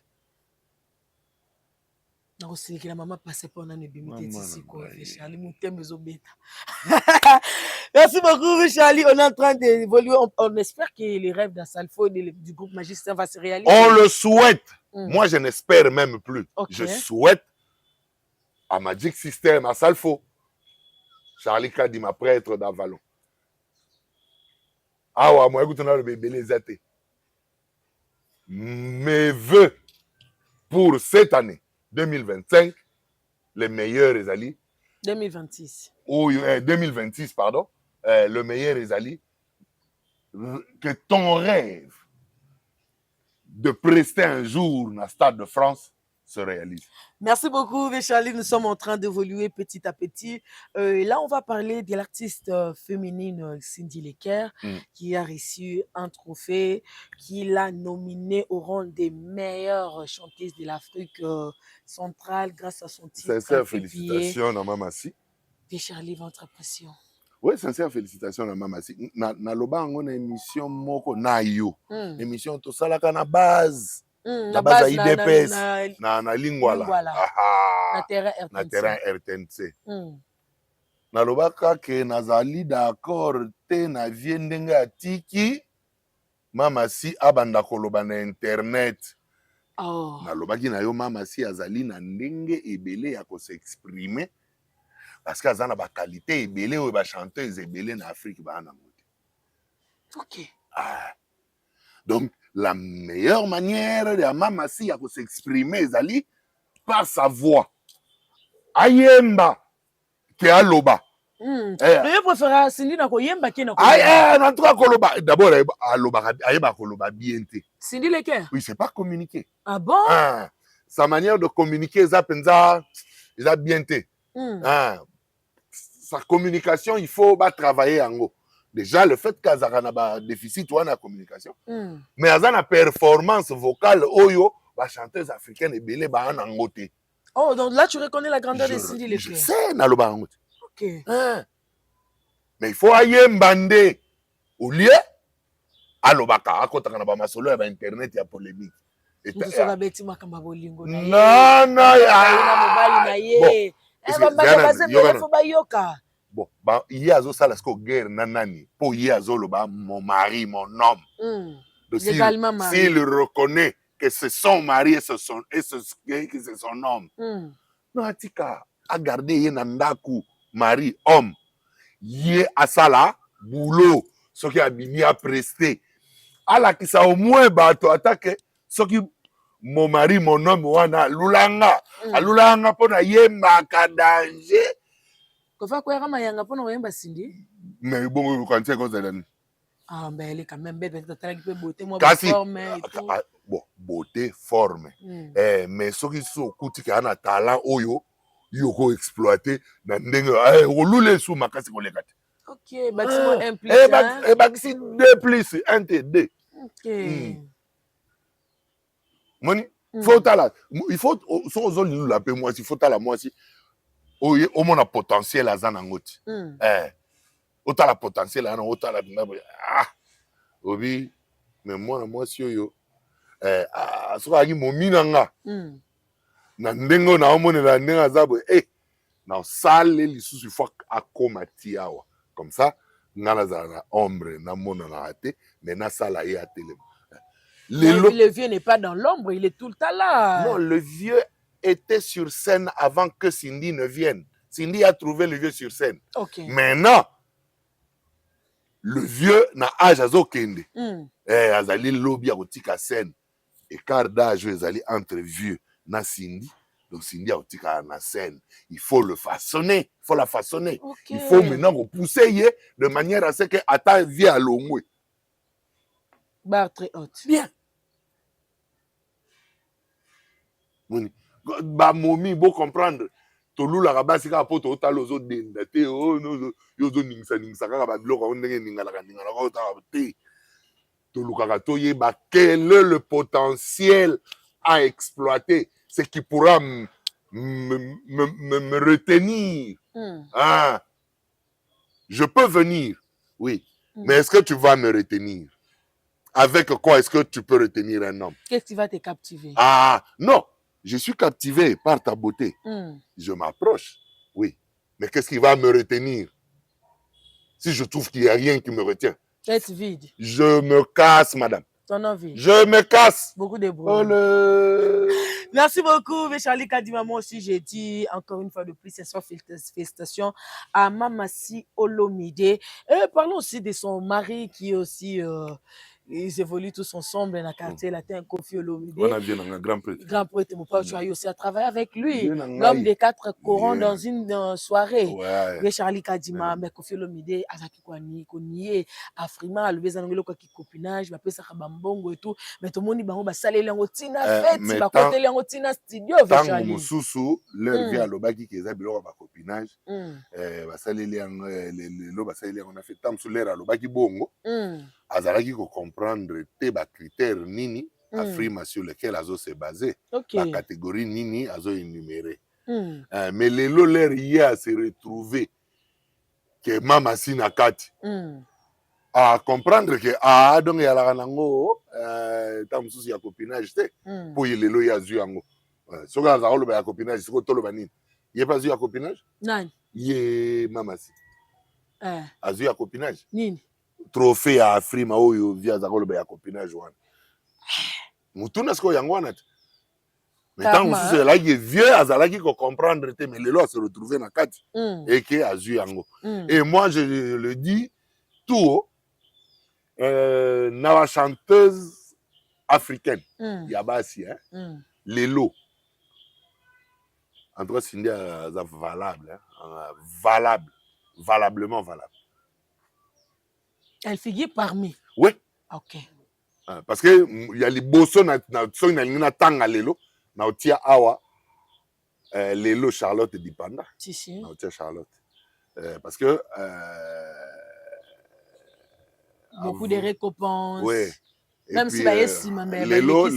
aussi que la maman passait pour un ébimité ici quoi Charlie mon thème beta. Merci beaucoup Charlie, on est en train d'évoluer, on espère que les rêves d'Assalfo du groupe Magistère va se réaliser. On le souhaite. Moi je n'espère même plus. Je souhaite à Magic System, à Salfo. Charlie Kadima, prêtre d'Avalon. Ah ouais, moi écoute on a le bébé les athées. Mes vœux pour cette année 2025, les meilleurs Ezali. 2026. Ou 2026, pardon. Le meilleur Ezali. Que ton rêve de prester un jour dans le Stade de France se réalise. Merci beaucoup, Charlie. Nous sommes en train d'évoluer petit à petit. Là, on va parler de l'artiste féminine Cindy Lecker, qui a reçu un trophée, qui l'a nominée au rang des meilleures chanteuses de l'Afrique centrale grâce à son titre. Sincère félicitations à Mamassi. Et Charlie, votre impression? Oui, sincère félicitations à Mamassi. Na loba on a émission moko na yo. Émission to salaka na base. La base IDPS na Lingwala. Na terrain RTNC. Na lobaka ke nazali d'accord te na vie ndenge atiki Mamassi abanda koloba na internet. Na lobaki na yo Mamassi azali na ndenge ebele ya ko s'exprimer parce que azana ba qualité ebele ou ba chanteuse ebele na Afrique ba na moti. OK. Donc la meilleure manière de Mamassi à s'exprimer ezali par sa voix. Ayemba ke aloba. Je préfère Cindy na ko yemba ke na ko. En tout cas koloba d'abord aloba ayeba koloba bien te. Cindy Lecker. Oui, c'est pas communiquer. Ah bon? Sa manière de communiquer ça penza bien te. Sa communication, il faut travailler en haut. Déjà, le fait qu'elle a un déficit ou une communication, mais elle a une performance vocale, oyo, la chanteuse africaine est belle, en côté. Oh, donc là, tu reconnais la grandeur de Cindy Lecker. Je sais, na loba en côté. OK. Mais il faut aller mbande au lieu à l'obaka, à côté de la solo, il y a internet, il y a polémique. Non, bon, il y a ça guerre nanani pour y a mon mari, mon homme. S'il reconnaît que c'est son mari et que c'est son homme. Non, atika a gardé ye nandaku mari homme. Yé asala boulot ce qui a bini à prester. ala kisa au moins bato atake soki mon mari mon homme wana lulanga alulanga pona yembaka danger kofa kwa kama yanga pona yemba sindi mais bon quand c'est cause de ah ben elle est quand même belle peut-être tala qui peut beauté moi forme et tout bon beauté forme mais soki so kuti kana talent oyo yoko exploiter na ndenge olule sou makasi koleka te. Ok, bâtiment 1 plus 1. Et bâtiment 2 plus 1 T2. Ok. Moni, faut là. Il faut so zone la paix moi si faut là moi si au moins potentiel à zanangoti. Autant la potentiel à autant la obi mais moi si yo so aki mominanga. Na ndengo na omone na ndenga zabo na sale lisusu faut akomati awa. Comme ça, na ombre na mona na raté, mais na sala ya télé. Le vieux n'est pas dans l'ombre, il est tout le temps là. Non, le vieux était sur scène avant que Cindy ne vienne. Cindy a trouvé le vieux sur scène. Okay. Maintenant, le vieux n'a âge à zokende. Azali lobby a otika scène. Écart d'âge ezali entre vieux na Cindy. Donc, Cindy a otika na scène. Il faut le façonner. Il faut la façonner. Okay. Il faut maintenant repousser de manière à ce que Ata vie à l'omoué. Barre très haute. Bien. Ba momi, beau comprendre. Tolu la rabasi ka poto otalo zo denda te o no yo zo ningsa ka ba biloko o ndenge ninga la ko ta te. Tolu ka to ye ba quel est le potentiel à exploiter. Ce qui pourra me retenir. Ah. Je peux venir, oui. Mais est-ce que tu vas me retenir? Avec quoi est-ce que tu peux retenir un homme? Qu'est-ce qui va te captiver? Ah, non. Je suis captivé par ta beauté. Je m'approche, oui. Mais qu'est-ce qui va me retenir? Si je trouve qu'il n'y a rien qui me retient. Être vide. Je me casse, madame. Ton envie. Je me casse. Beaucoup de bruit. Merci beaucoup, Charlie Kadima. Moi aussi, j'ai dit encore une fois de plus, félicitations à Mamasi Olomide. Et parlons aussi de son mari qui est aussi... ils évoluent tous ensemble dans le quartier latin, Kofi Olomide. On a vu un grand prêtre. Grand prêtre, mon père, tu as eu aussi à travailler avec lui. L'homme des 4 courants dans une soirée. Ouais. Charlie Kadima, mais Kofi Olomide, Azaki Kwani, Konié, Afrima, le Bézanangelo qui copinage, va pesa Kabambongo et tout. Mais tout le monde dit, bah, ça les langotina fête, va côté langotina studio. Tant Moussoussou, leur vie à l'obaki qui est à biloko ba copinage. Bah, ça les lango, on a fait tant sous l'air à l'obaki bongo. Azalaki ko comprendre te ba critères nini Afrima sur lesquels azo se basé la catégorie nini azo énuméré mais les lolers hier se retrouver que mama sinakati à comprendre que donc ya la nango tam souci ya copinage te pour les lelo ya zu yango soka za lo ba copinage siko tolo banini yé pas zu ya copinage nani yé mama si azu ya copinage nini trophée à Afrima oyo via za koloba ya copinage wana mutuna siko yango wana mais tant que c'est là qui vieux azalaki ko comprendre te mais lelo se retrouver na kati et que azu yango et moi je le dis tout na chanteuse africaine ya basi lelo en tout cas c'est valable valablement valable. Elle figure parmi. Oui. Ok. Parce que il y a les bosso na tanga lelo na otia awa lelo Charlotte Dipanda. Si. Na otia Charlotte. Parce que beaucoup de récompenses. Oui. Même si ba yesima mais lelo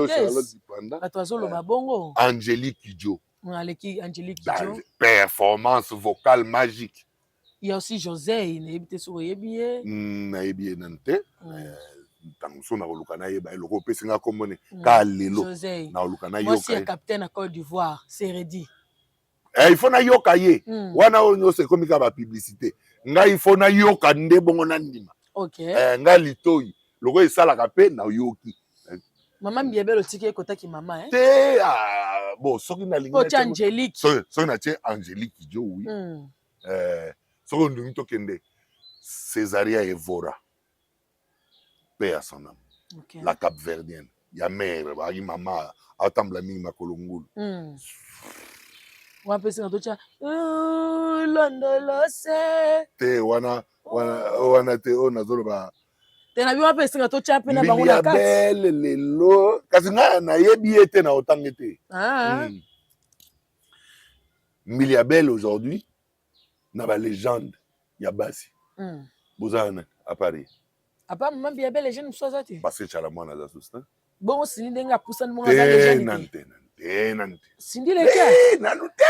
Charlotte Dipanda. Atwazo lo babongo. Angélique Kidjo. Angélique Kidjo. Performance vocale magique. Il y a aussi José, il est sur Yebié. Nayebié nante. Tanguso na olukana yeba eloko pesinga komone ka lelo na olukana yoka. Moi aussi capitaine à Côte d'Ivoire, c'est Redi. Il faut na yoka ye. Wana onyo se komika ba publicité. Nga il faut na yoka nde bongo na ndima. OK. Nga litoyi. Loko esala ka pe na yoki. Maman Biabel otiki kota ki maman hein. Te bon soki na lingi. Oti Angélique. Soki na tie Angélique jo oui. Soki ndungi to kende Césaria Evora. Paix à son âme. Okay. La Cap-Verdienne. Ya mère, ba maman atambla mingi makolongulu. Wa pesi na tocha londolose. Te wana te ona zolo ba. Te na biwa pesi na tocha pe na bango na kati. Belle lelo. Kasi nga na yebi ete na otangete. Miliabel aujourd'hui na ba légende ya basi. Bozana à Paris. Apa maman Biabel les jeunes so zati. Parce que chala mwana za susta. Bon sini denga poussa mo za les jeunes. Nante. Sindi le ka. Nanu te.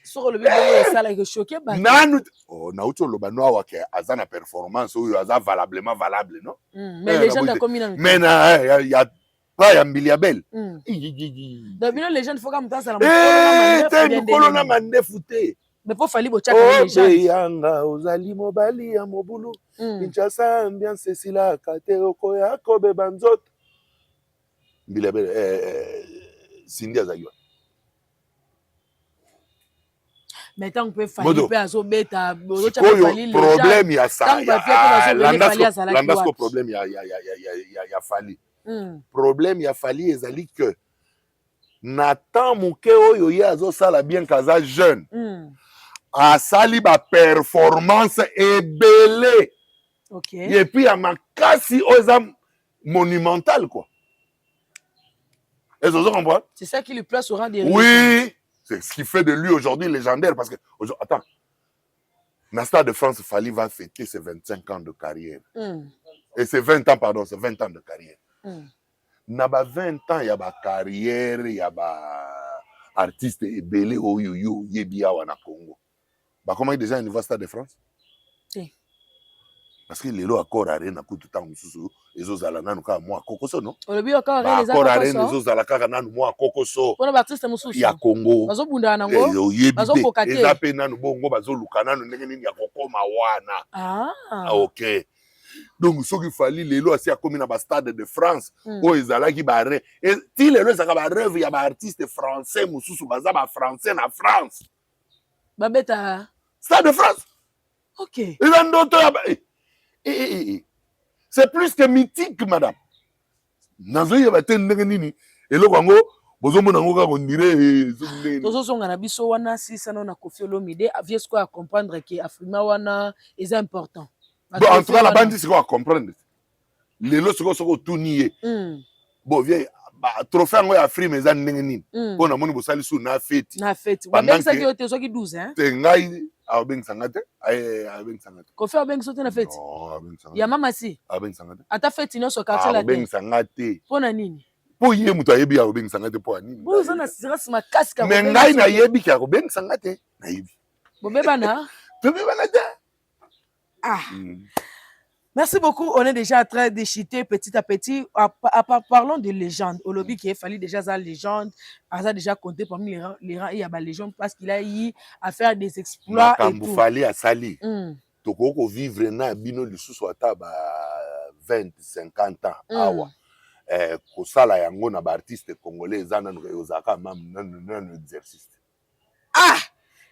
Sur le bébé ça là que choqué ba. Nanu. Oh na uto lo bano wa ke azana performance ou aza valablement valable non? Mais les jeunes comme il mais na ya pas ya Miliabel. Donc les jeunes faut comme ça la mokolo na mandefu te. Mais pour fali bo chaka les gens. Yanga ozali mobali ya mobulu. Kinshasa ambiance sila kateko ya kobe banzot. Miliabel Cindy azaliwa. Mais tant que fali pe azo beta bo chaka fali les gens. Problème ya ça. Landasco problème ya fali. Problème ya fali ezali que Nathan Mouke oyo ye azo sala bien kaza jeune. Asali ba performance ebele. OK. Et puis à makasi oza monumental quoi. Est-ce que vous comprenez? C'est ça qui lui place au rang des Oui, c'est ce qui fait de lui aujourd'hui légendaire parce que attends. Nasta de France Fali va fêter ses 25 ans de carrière. Et c'est 20 ans pardon, c'est 20 ans de carrière. Na ba 20 ans ya ba carrière ya ba artiste ebele oyo yebi awa na Congo. Bah comment il déjà niveau Stade de France? Si. Parce que lelo accord arena kutu tango mususu ezozala nanu ka moi kokoso non? Olobi accord arena les accord arena ezozala ka nanu moi kokoso. Pour les artistes mususu ya Congo. Bazo bunda nango. Bazo kokate. Eza pe nanu bongo bazo luka nanu ndenge nini ya kokoma wana. OK. Donc ce qu'il fallait lelo asi akomi na ba Stade de France o ezalaki ba rêve. Et ti lelo ezaka ba rêve ya ba artiste français mususu baza ba français na France. Babeta Stade de France. OK. C'est plus que mythique, madame. Nazo ya baten ndenge nini. Eloko ngo bozomona ngo ka ondire tozozonga na biso wana sisa na Koffi Olomide avies quoi à comprendre que Afrima wana est important. Bon, en tout cas la bande c'est quoi à comprendre. Lelo soko tuniye. Bon viens trophée ngo ya Afrima eza ndenge nini. Pona moni bosali su na fête. Na fête. Pendant ça ki ote soki 12 hein. Te ngai abeng sangate. Abeng sangate. Koffi abeng sote na fête. Non, abeng sangate. Ya mama si. Abeng sangate. Ata fête no so quartier la. Abeng sangate. Pona nini? Po ye mutu ayebi abeng sangate po nini? Bo zo na sirasi makasi ka. Mais ngai na yebi ka abeng sangate. Na yebi. Bo beba na? Beba na ta. Merci beaucoup. On est déjà en train de déchiqueter petit à petit. Parlons de légende. Olobi qui est fallu déjà sa légende. A déjà compté parmi les rangs et à la légende parce qu'il a eu à faire des exploits. Et tout. Fallait à Sali. Toko vivre na bino lisusu ata ba 20, 50 ans. Awa. Kosala yango na ba artiste congolais zana nozaka mam nan exercice.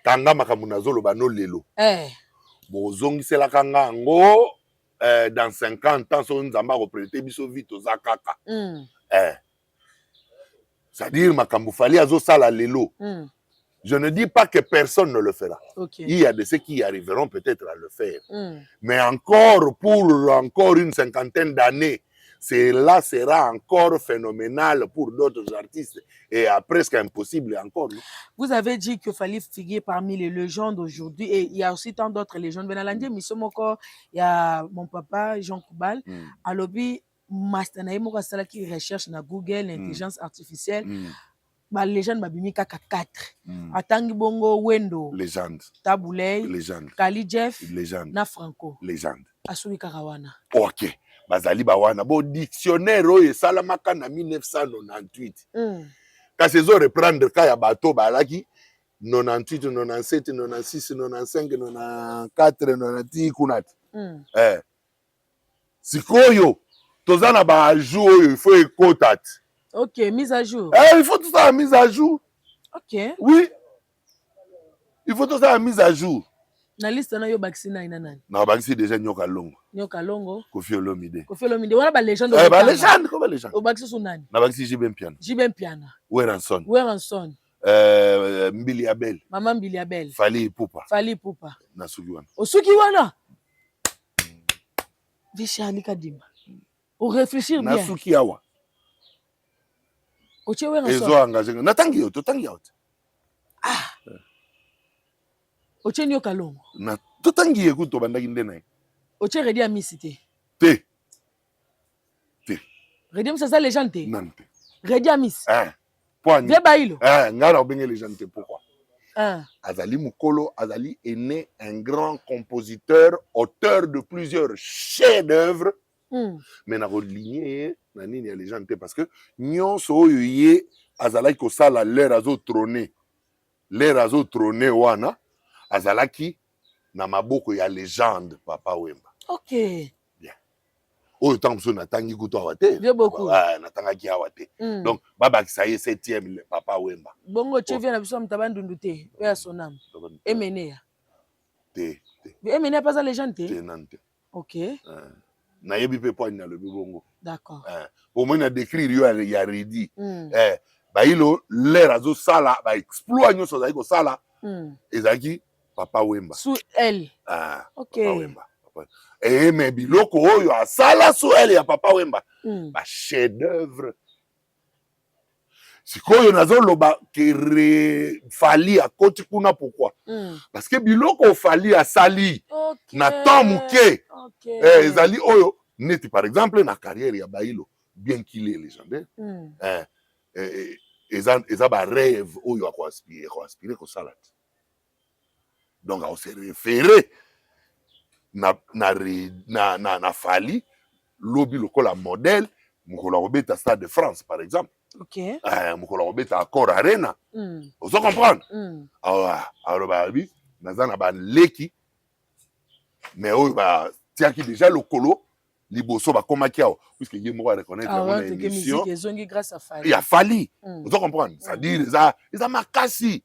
Tanga makambo nazolo bano lelo. Bozongisela kanga ngo dans 50 ans, on a représenté biso vite aux akaka. C'est-à-dire, makambo fali azo sala lelo. Je ne dis pas que personne ne le fera. Okay. Il y a de ceux qui arriveront peut-être à le faire. Mais encore, pour encore une cinquantaine d'années, cela sera encore phénoménal pour d'autres artistes et presque impossible encore. Non? Vous avez dit qu'il fallait figurer parmi les légendes aujourd'hui et il y a aussi tant d'autres légendes. Il y a mon papa Jean Koubal, à l'objet master qui recherche na Google l'intelligence artificielle. Ma légende babimi kaka 4. Atangi bongo Wendo. Légende. Taboulay. Légende. Kali Jeff. Légende. Na Franco. Légende. Asuri Karawana. OK. Bazali bawana bo dictionnaire oyo salamaka na 1998 kasi ezo reprendre ka ya bato balaki 98 97 96 95 94 90 kunati sikoyo Tozana ba ajout, il faut écouter. Ok, mise à jour. Il faut tout ça mise à jour. Ok. Oui. Il faut tout ça mise à jour. Na liste na yo vaccine ina nani? Na vaccine déjà Nyoka Longo. Nyoka Longo. Kofi Olomide. Kofi Olomide. Wana ba légende. Ba légende, comment légende? O vaccine so nani? Na vaccine Jibem Piana. Jibem Piana. Weranson. Weranson. Mbili Abel. Maman Mbili Abel. Fali Pupa. Fali Pupa. Na suki wana. Osuki wana. Vishani Kadima. O réfléchir bien. Na suki awa. Oche Weranson. Ezo engagé. Na tangi yo, to tangi out. Ah. Oche Nyoka Longo. Na to tangi ekuto bandaki ndena. Oche Redi Amisité. Te. Redi Amisité légende te. Nante. Redi Amis. Poigne. Vie Bailo. Ngara obenge légende te pourquoi? Azali Mukolo, Azali est né un grand compositeur, auteur de plusieurs chefs-d'œuvre. Mais na relié na nini ya légende te parce que nyonso oyo ye azalaki kosala l'air azo trôner. L'air azo trôner wana azalaki na maboko ya légende Papa Wemba. Ok. Bien. Oyo tango so natangi kuto awate. Bien beaucoup. Natangaki awate. Donc baba ça y est 7e le Papa Wemba. Bongo chevia na biso mtabandundu te. Oya sonam. Emenea. Te. Emenea pas légende te. Te nante. Ok. Na yebi pe poigne na le bongo. D'accord. Au moins na décrire yo ya redi. Ba ilo l'air azo sala ba exploit nyo so za ko sala. Ezaki Papa Wemba. Sous elle. Ok. Papa Wemba. Mais biloko oyo asala sous elle ya Papa Wemba. Ba chef d'œuvre. Sikoyo nazo loba ke Fali a koti kuna pourquoi? Parce que biloko Fali a sali na temps muke. Ezali oyo neti par exemple na carrière ya Bailo bien qu'il est légendaire. Eza ba rêve oyo ko aspirer ko sala. Donc on se référer na Fali lobi lokola modèle mukolo robeta Stade de France par exemple. Ok. Mukolo robeta Accor Arena. Vous comprendre? Alors ba bi nazana ba leki mais oyo ba tiaki déjà lokolo liboso ba komaki awo puisque ye moko reconnaître mon émission. Musique grâce à Fali. Il a Fali. Vous comprendre? Ça dit les makasi.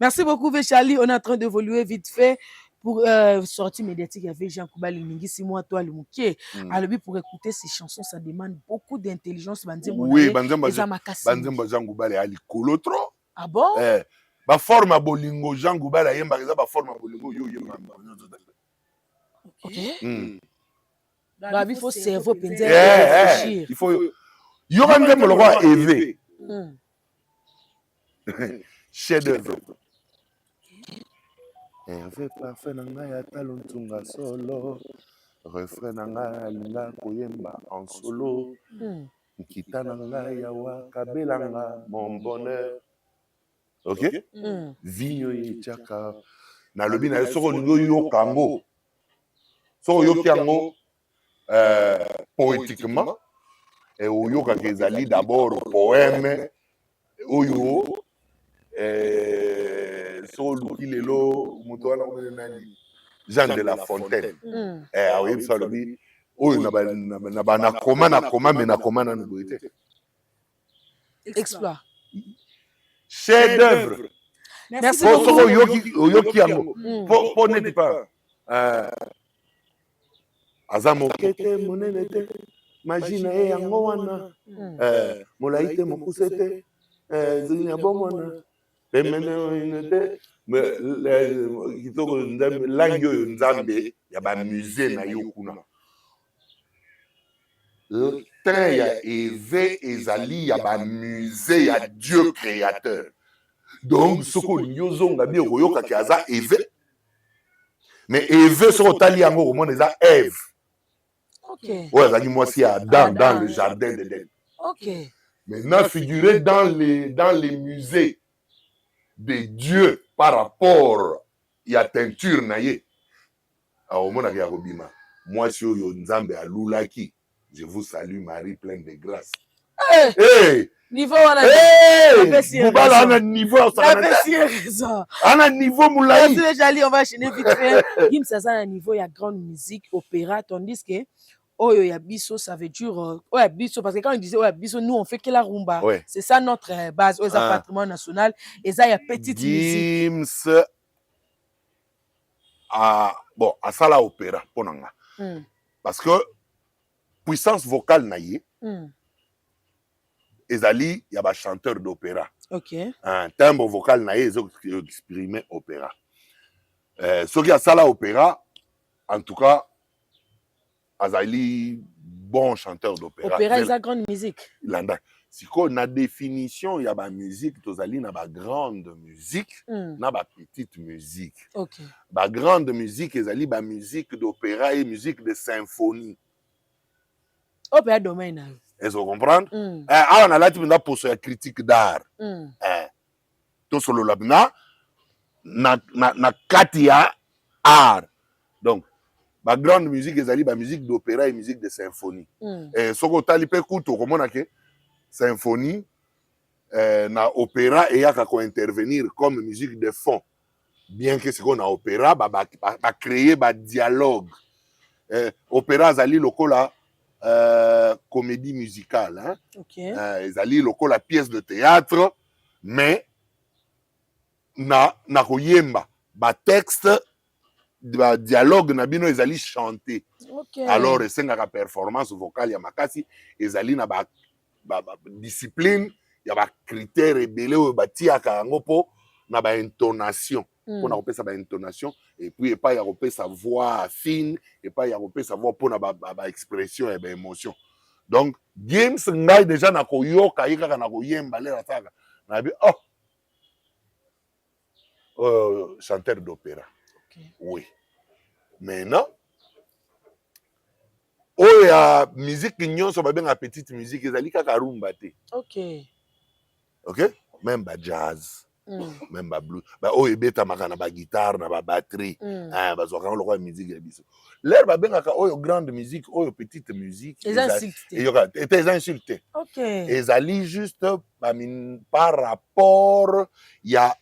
Merci beaucoup Véchali, on est en train d'évoluer vite fait pour sortie médiatique avec Jean Koubali Mingi, si moi toi le moukier. Alors pour écouter ces chansons ça demande beaucoup d'intelligence. Oui, Banzemba Jean Koubali ali kolotro. Ah bon? Ba forme à bolingo Jean Koubali yemba ba forme à bolingo yo. Ok. Il faut cerveau penser réfléchir. Il faut yo Banzemba le roi élevé. Chef d'œuvre. Fait parfait nanga ya talontunga solo. Refrain nanga linga koyemba en solo. Kita nanga ya wa kabelanga mon bonheur. OK? Vinyo yechaka. Na lobi na soko ningo yo kango. Soko yo kango poétiquement et oyo ka kezali d'abord poème oyo solo kilelo muto wana nani Jean de La Fontaine aoyebi so lobi oyo na bana koma mais na koma na noboité exploit chef d'œuvre. Merci beaucoup oyoki yango po neti pa azamo kete monene te magina ye yango wana molai te mokuse te zini ya bomona pemene kitoko langi oyo nzambe ya bamusée na yo kuna train ya eve ezali ya bamusée ya Dieu créateur. Donc soko olingi ozonga bi okoyokaki aza eve mais eve soko otali yango okomona eza Ève oyo azalaki mwasi ya Adam dans le jardin d'Éden. Maintenant figuré dans les musées de Dieu par rapport ya teinture na ye aomonaka ya kobima mwasi oyo nzambe alulaki. Je vous salue Marie pleine de grâce. Niveau wana Koubala ana niveau ana niveau moulayi. On va enchaîner vite fait. Gims ça a un niveau ya grande musique opéra tandis que Oyo ya biso, ça veut dire oya biso, parce que quand on disait oya biso, nous on fait que la rumba. Ouais. C'est ça notre base, oya patrimoine national. Et ça, il y a petite musique. Gims bon, à ça la opéra pour nanga. Parce que puissance vocale naïe, ezali y a ba chanteur d'opéra. OK. Un timbre vocal naïe exprimer opéra. Ce qui a ça la opéra, en tout cas, azali bon chanteur d'opéra. Opéra est la grande musique. Landa. Si quoi na définition y a ba musique, tozali na ba grande musique, na ba petite musique. OK. Ba grande musique ezali ba musique d'opéra et musique de symphonie. Opéra domaine. Est-ce que vous comprenez? Ah, on a là tu pour la critique d'art. Tout solo labna na katia art. Donc ma grande musique ezali ba musique d'opéra et musique de symphonie. Et soko tali pe kuto comme on a que symphonie na opéra et yaka ko intervenir comme musique de fond. Bien que ce qu'on a opéra ba créer ba dialogue. Opéra zali lokola comédie musicale, hein? Okay. Ezali lokola pièce de théâtre, mais na koyemba ba texte ba dialogue na bino ezali chanté. Okay. Alors esengaka performance vocale ya makasi ezali na ba discipline ya ba critères ebele oyo batiaka yango po na ba intonation. Pour na repérer sa intonation et puis et pas y repérer sa voix fine et pas y repérer sa voix pour na ba expression et ba émotion. Donc Gims ngai déjà na koyoka yika na koyemba le rataka na bi chanteur d'opéra. Okay. Oui. Maintenant ya musique nyonso ba benga petite musique ezali kaka rumba te. OK. OK? Même ba jazz. Même ba blues ba ebeta makana ba guitare na ba batterie bazwaka lokwa musique ya biso l'air ba bengaka oyo grande musique oyo petite musique et insulté. OK. Ezali juste par rapport ya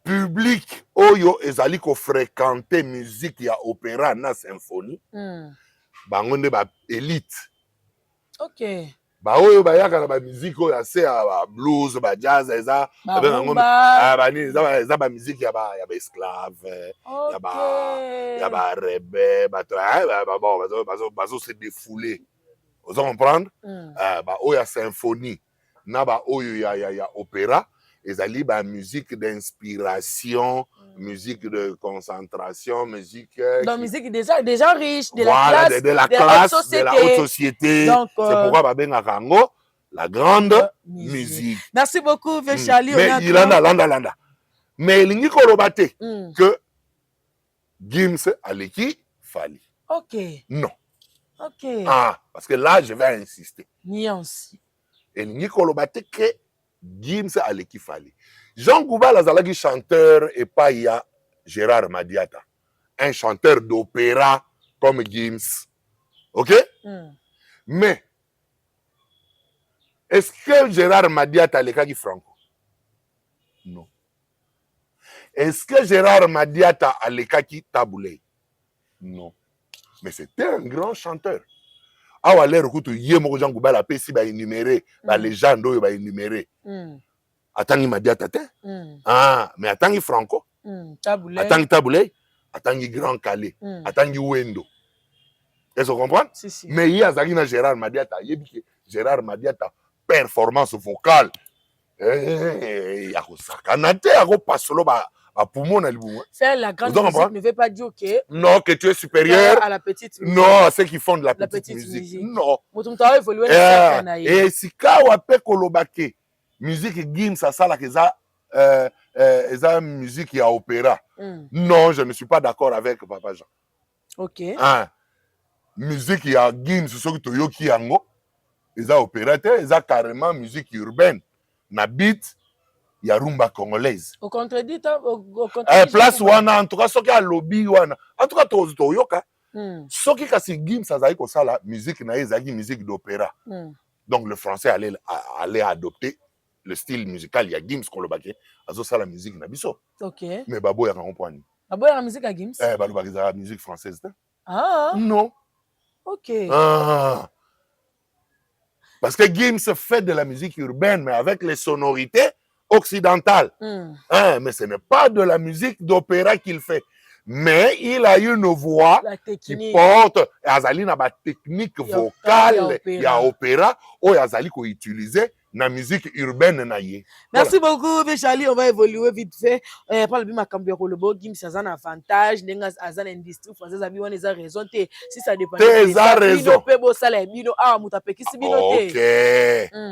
public oyo ezali ko fréquenter musique ya opéra na symphonie bango nde ba élite. OK. Ba oyo bayaka na ba musique oyo ase ya blues ba jazz eza ba musique ya ba esclave ya ba rebelle bazo se défouler. Vous comprendre? Ba oyo ya symphonie na ba oyo ya opéra ezali ba musique d'inspiration, musique de concentration, musique donc musique déjà riche de voilà, la classe de la haute société. Donc c'est pourquoi ba bengaka ngo la grande musique. Merci beaucoup Vieux Charlie. Mais il landa. Mais lingi koloba te que Gims aleki fali. OK. Non. OK. Parce que là je vais insister. Nuance. Et lingi koloba te que Gims aleki fali. Jean Goubal azalaki chanteur et pas il y a Gérard Madiata, un chanteur d'opéra comme Gims. OK? Mais est-ce que Gérard Madiata alekaki Franco? Non. Est-ce que Gérard Madiata alekaki Taboulé? Non. Mais c'était un grand chanteur. Awa l'air kutu yemo Jean Goubal apesi ba énumérer ba légende oyo ba énumérer. Atangi Madiata te. Mais atangi Franco. Atangi Taboulé, atangi Grand Calais, atangi Wendo. Est-ce que vous comprenez? Si. Mais il y a Zagina Gérard Madiata, Gérard Madiata performance vocale. Il y a Sakanate, il y a Pasolo ba poumon na libu. Faire la grande musique ne veut pas dire que non, que tu es supérieur à la petite musique. Non, à ceux qui font de la petite musique. Non. Et si kawa pe kolobake musique Gims ça la que ça musique ya opéra. Non, je ne suis pas d'accord avec Papa Jean. OK. Musique ya Gims ce que toyoki yango, eza opérateur, eza carrément musique urbaine. Na beat ya rumba congolaise. Au contredit, place wana en tout cas soki a lobby wana. En tout cas toyoka. Soki kasi Gims azali ko sala musique na ezaki musique d'opéra. Donc le français allait adopter le style musical ya Gims kolobaki azo sala musique na biso. OK. Mais babo ya comprendre. Babo ya musique à Gims. Balo bakizaka musique française. Non. Ok. Parce que Gims fait de la musique urbaine, mais avec les sonorités occidentales. Mais ce n'est pas de la musique d'opéra qu'il fait. Mais il a une voix qui porte Azali na ba technique vocale ya opéra ou Azali ko utiliser na musique urbaine na ye. Merci beaucoup Charlie, on va évoluer vite fait. Par le ma cambio ko le bo Gims ça un avantage, nenga azana industrie française abi wana za raison te si ça dépend de ça raison. Pe bo sala bino muta pe kisi bino te. OK.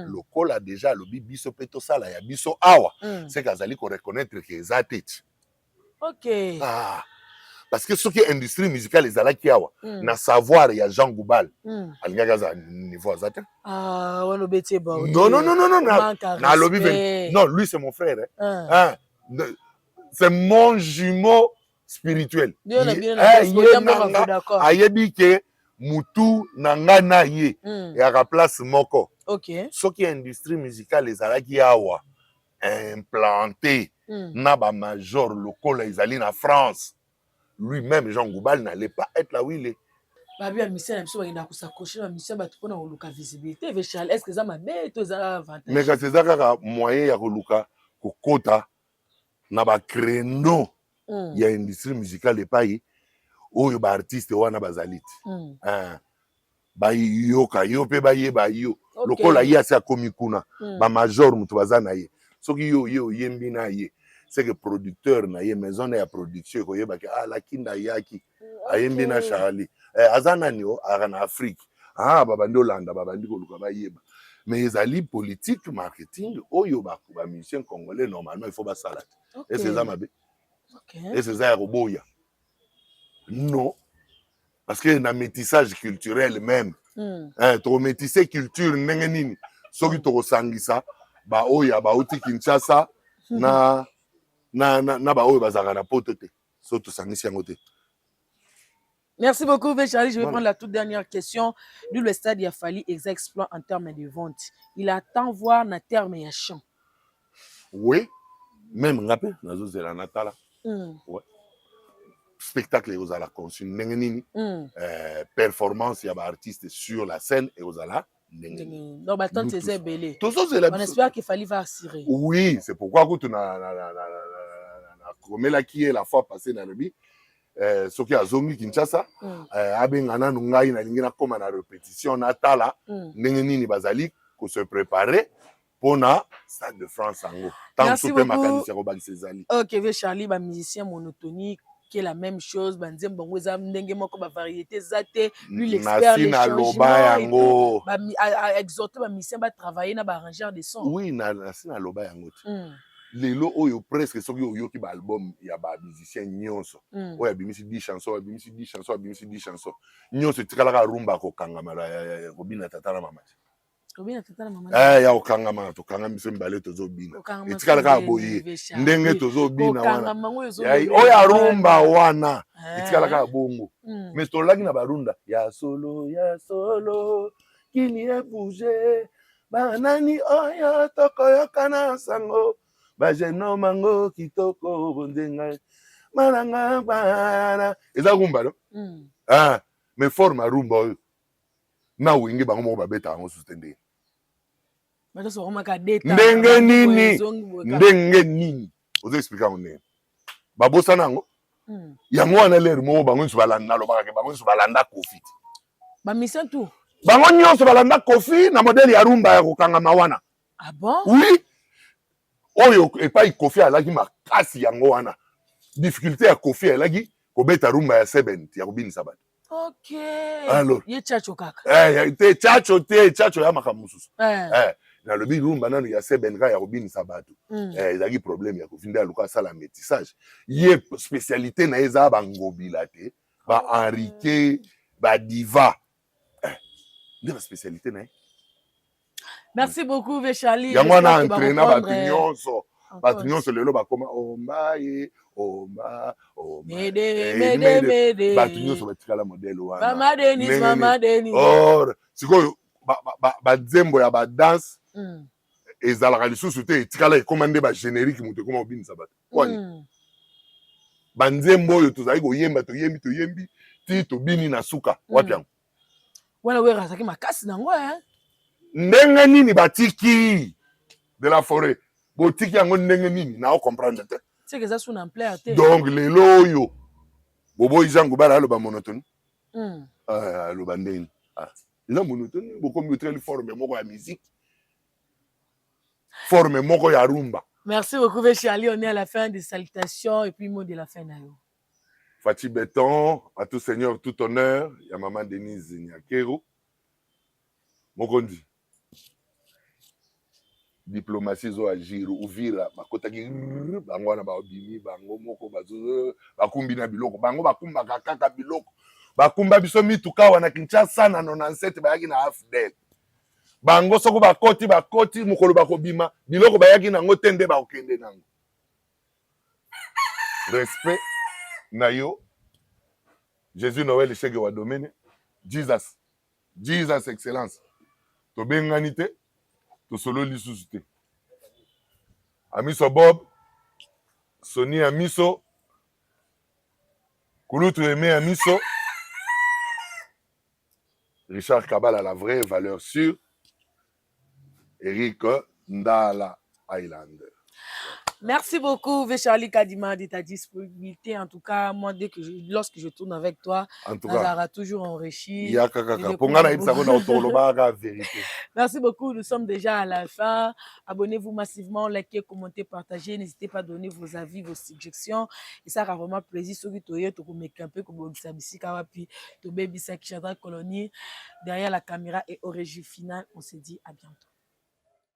Lokola déjà le biso peto sala ya biso awa. C'est qu'Azali ko reconnaître que za tete. OK. Parce que ce qui est industrie musicale les ala qui awa na savoir ya Jean Goubal alinga za niveau azata wana beti ba non na lobby non lui c'est mon frère c'est mon jumeau spirituel ayebi ke mutu nanga na ye ya place moko. OK. Ce qui est industrie musicale les ala qui awa implanté na ba major lokola ezali na France. Lui-même, Jean Goubal, n'allait pas être là où il est. Mais est-ce que ça m'a mais quand c'est ça, moyen ya koluka kokota na ba créneau ya industrie musicale et pas oyo ba artiste wana bazalite ba yoka yo pe ba ye ba yo lokola ya sa komikuna ba major mutu bazana ye soki yo yembi na ye. C'est que producteur na ye maison ya production ko yeba ke la kinda yaki ayembi na Charlie azana ni o na Afrique babandi Hollande babandi ko luka ba yeba mais ezali politique marketing oyo ba musicien congolais normalement il faut ba salade et c'est ça mabe et c'est ça roboya non parce que na métissage culturel même to métisser culture ndenge nini soki to sangisa ba oya ba oti Kinshasa na ba oyo bazaka na poto te so to sangisi yango te. Merci beaucoup Charlie, je vais prendre la toute dernière question. Lui le stade il a fallu exploit en termes de vente. Il attend voir na terme ya chant. Oui, même ngape nazo zela natala. Ouais. Spectacle aux ala conçu ndenge nini performance ya ba artiste sur la scène et aux ala. Donc, maintenant, c'est belé. On espère qu'il fallait va assurer. Oui, c'est pourquoi tu as qui est la fois passée dans le bi. Ce qui a zongi Kinshasa, abengana nungai na lingina comme na répétition natala, nini bazali ko se préparer pour na Stade de France ango. Merci beaucoup. OK, Charlie, ba musicien monotonie qui est la même chose, banzem bongo za ndenge moko ba variété zate, lui l'expert les changements ba exhorter ba musicien ba travailler na ba arrangeur de son. Oui, na loba yango. Lelo oyo presque soki oyoki ba album ya ba musicien nyonso. Oyo abimisi 10 chansons, abimisi 10 chansons, abimisi 10 chansons. Nyonso tikalaka rumba ko kangama la Robina tata na mama. Robina tata na mama. Ya okangama to kangama mbale tozo bina. Tikalaka boye. Ndenge tozo bina wana. Oya rumba wana. Tikalaka bongo. Mais to lagi na barunda ya solo kili e bouger. Banani oya tokoyo kana sango. Bajeno mango kitoko bondenga maranga bana eza rumba no mais forme rumba na wingi bango mo babeta ngo sustende bato omaka data ndenge nini ozo expliquer on ne babosa nango yango wana leer mo bango nsu balanda lo baka bango nsu balanda Kofi ba mission tout bango nyonso balanda Kofi na modèle ya rumba ya kokanga mawana. Ah bon? Oui. Oyo epai Kofi alaki makasi yango wana. Difficulté ya Kofi alaki kobeta rumba ya 7 ya kobinisa bato. OK. Alors, ye chacho kaka. Te chacho ya makamususu. Na lobi rumba nanu ya 7 ka ya kobinisa bato. Ezaki problème ya Kofi nda luka sala métissage. Ye spécialité na eza ba ngobila te, ba Henrique, ba diva. La spécialité na. Merci beaucoup Charlie. Yango na entraîner bato nyonso lelo bakoma ombaye omba mede bato nyonso batikala modèle wana mama Denis or sikoyo ba zembo ya ba danse ezalaka lisusu te etikala ekomande ba générique mutu ekoma obinisa bato kwani banzembo oyo tozali koyemba toyembi ti tobini na suka wapi yango wana we rasaki makasi nango hein. Ndenge nini batiki de la forêt. Botiki yango ndenge nini na comprendre te. C'est que ça sous ampleur te. Donc lelo oyo bobo izangu bala aloba monotone. Aloba ndeni. La monotone boko mutreli forme moko ya musique. Forme moko ya rumba. Merci beaucoup Charlie, on est à la fin des salutations et puis mot de la fin nayo. Fatih Béton, à tout seigneur, tout honneur, ya maman Denise Nyakero. Mokondi. Diplomatie zo agir ouvira bakotaki bango na ba obimi bango moko bazo bakumbi na biloko bango bakumba kaka biloko bakumba biso mituka wana Kinshasa na 97 bayaki na afdel bango soko bakoti mukolo bakobima biloko bayaki nango tende ba okende nango respect na yo Jésus Noël chege wa domaine Jesus excellence to bengani te to solo lisusu te Amiso Bob Sony Amiso Kulutu Aimé Amiso Richard Kabal à la vraie valeur sûre Eric Ndala Highlander. Merci beaucoup, Charlie Kadima, de ta disponibilité. En tout cas, moi, lorsque je tourne avec toi, Nazara toujours enrichi. Merci beaucoup. Nous sommes déjà à la fin. Abonnez-vous massivement, likez, commentez, partagez. N'hésitez pas à donner vos avis, vos suggestions. Et ça aura vraiment plaisir. Ceux qui t'ont mis un peu comme Ogisabisi Kawapi, Tobé Bissaki Chandra Colonie. Derrière la caméra et au régie final, on se dit à bientôt.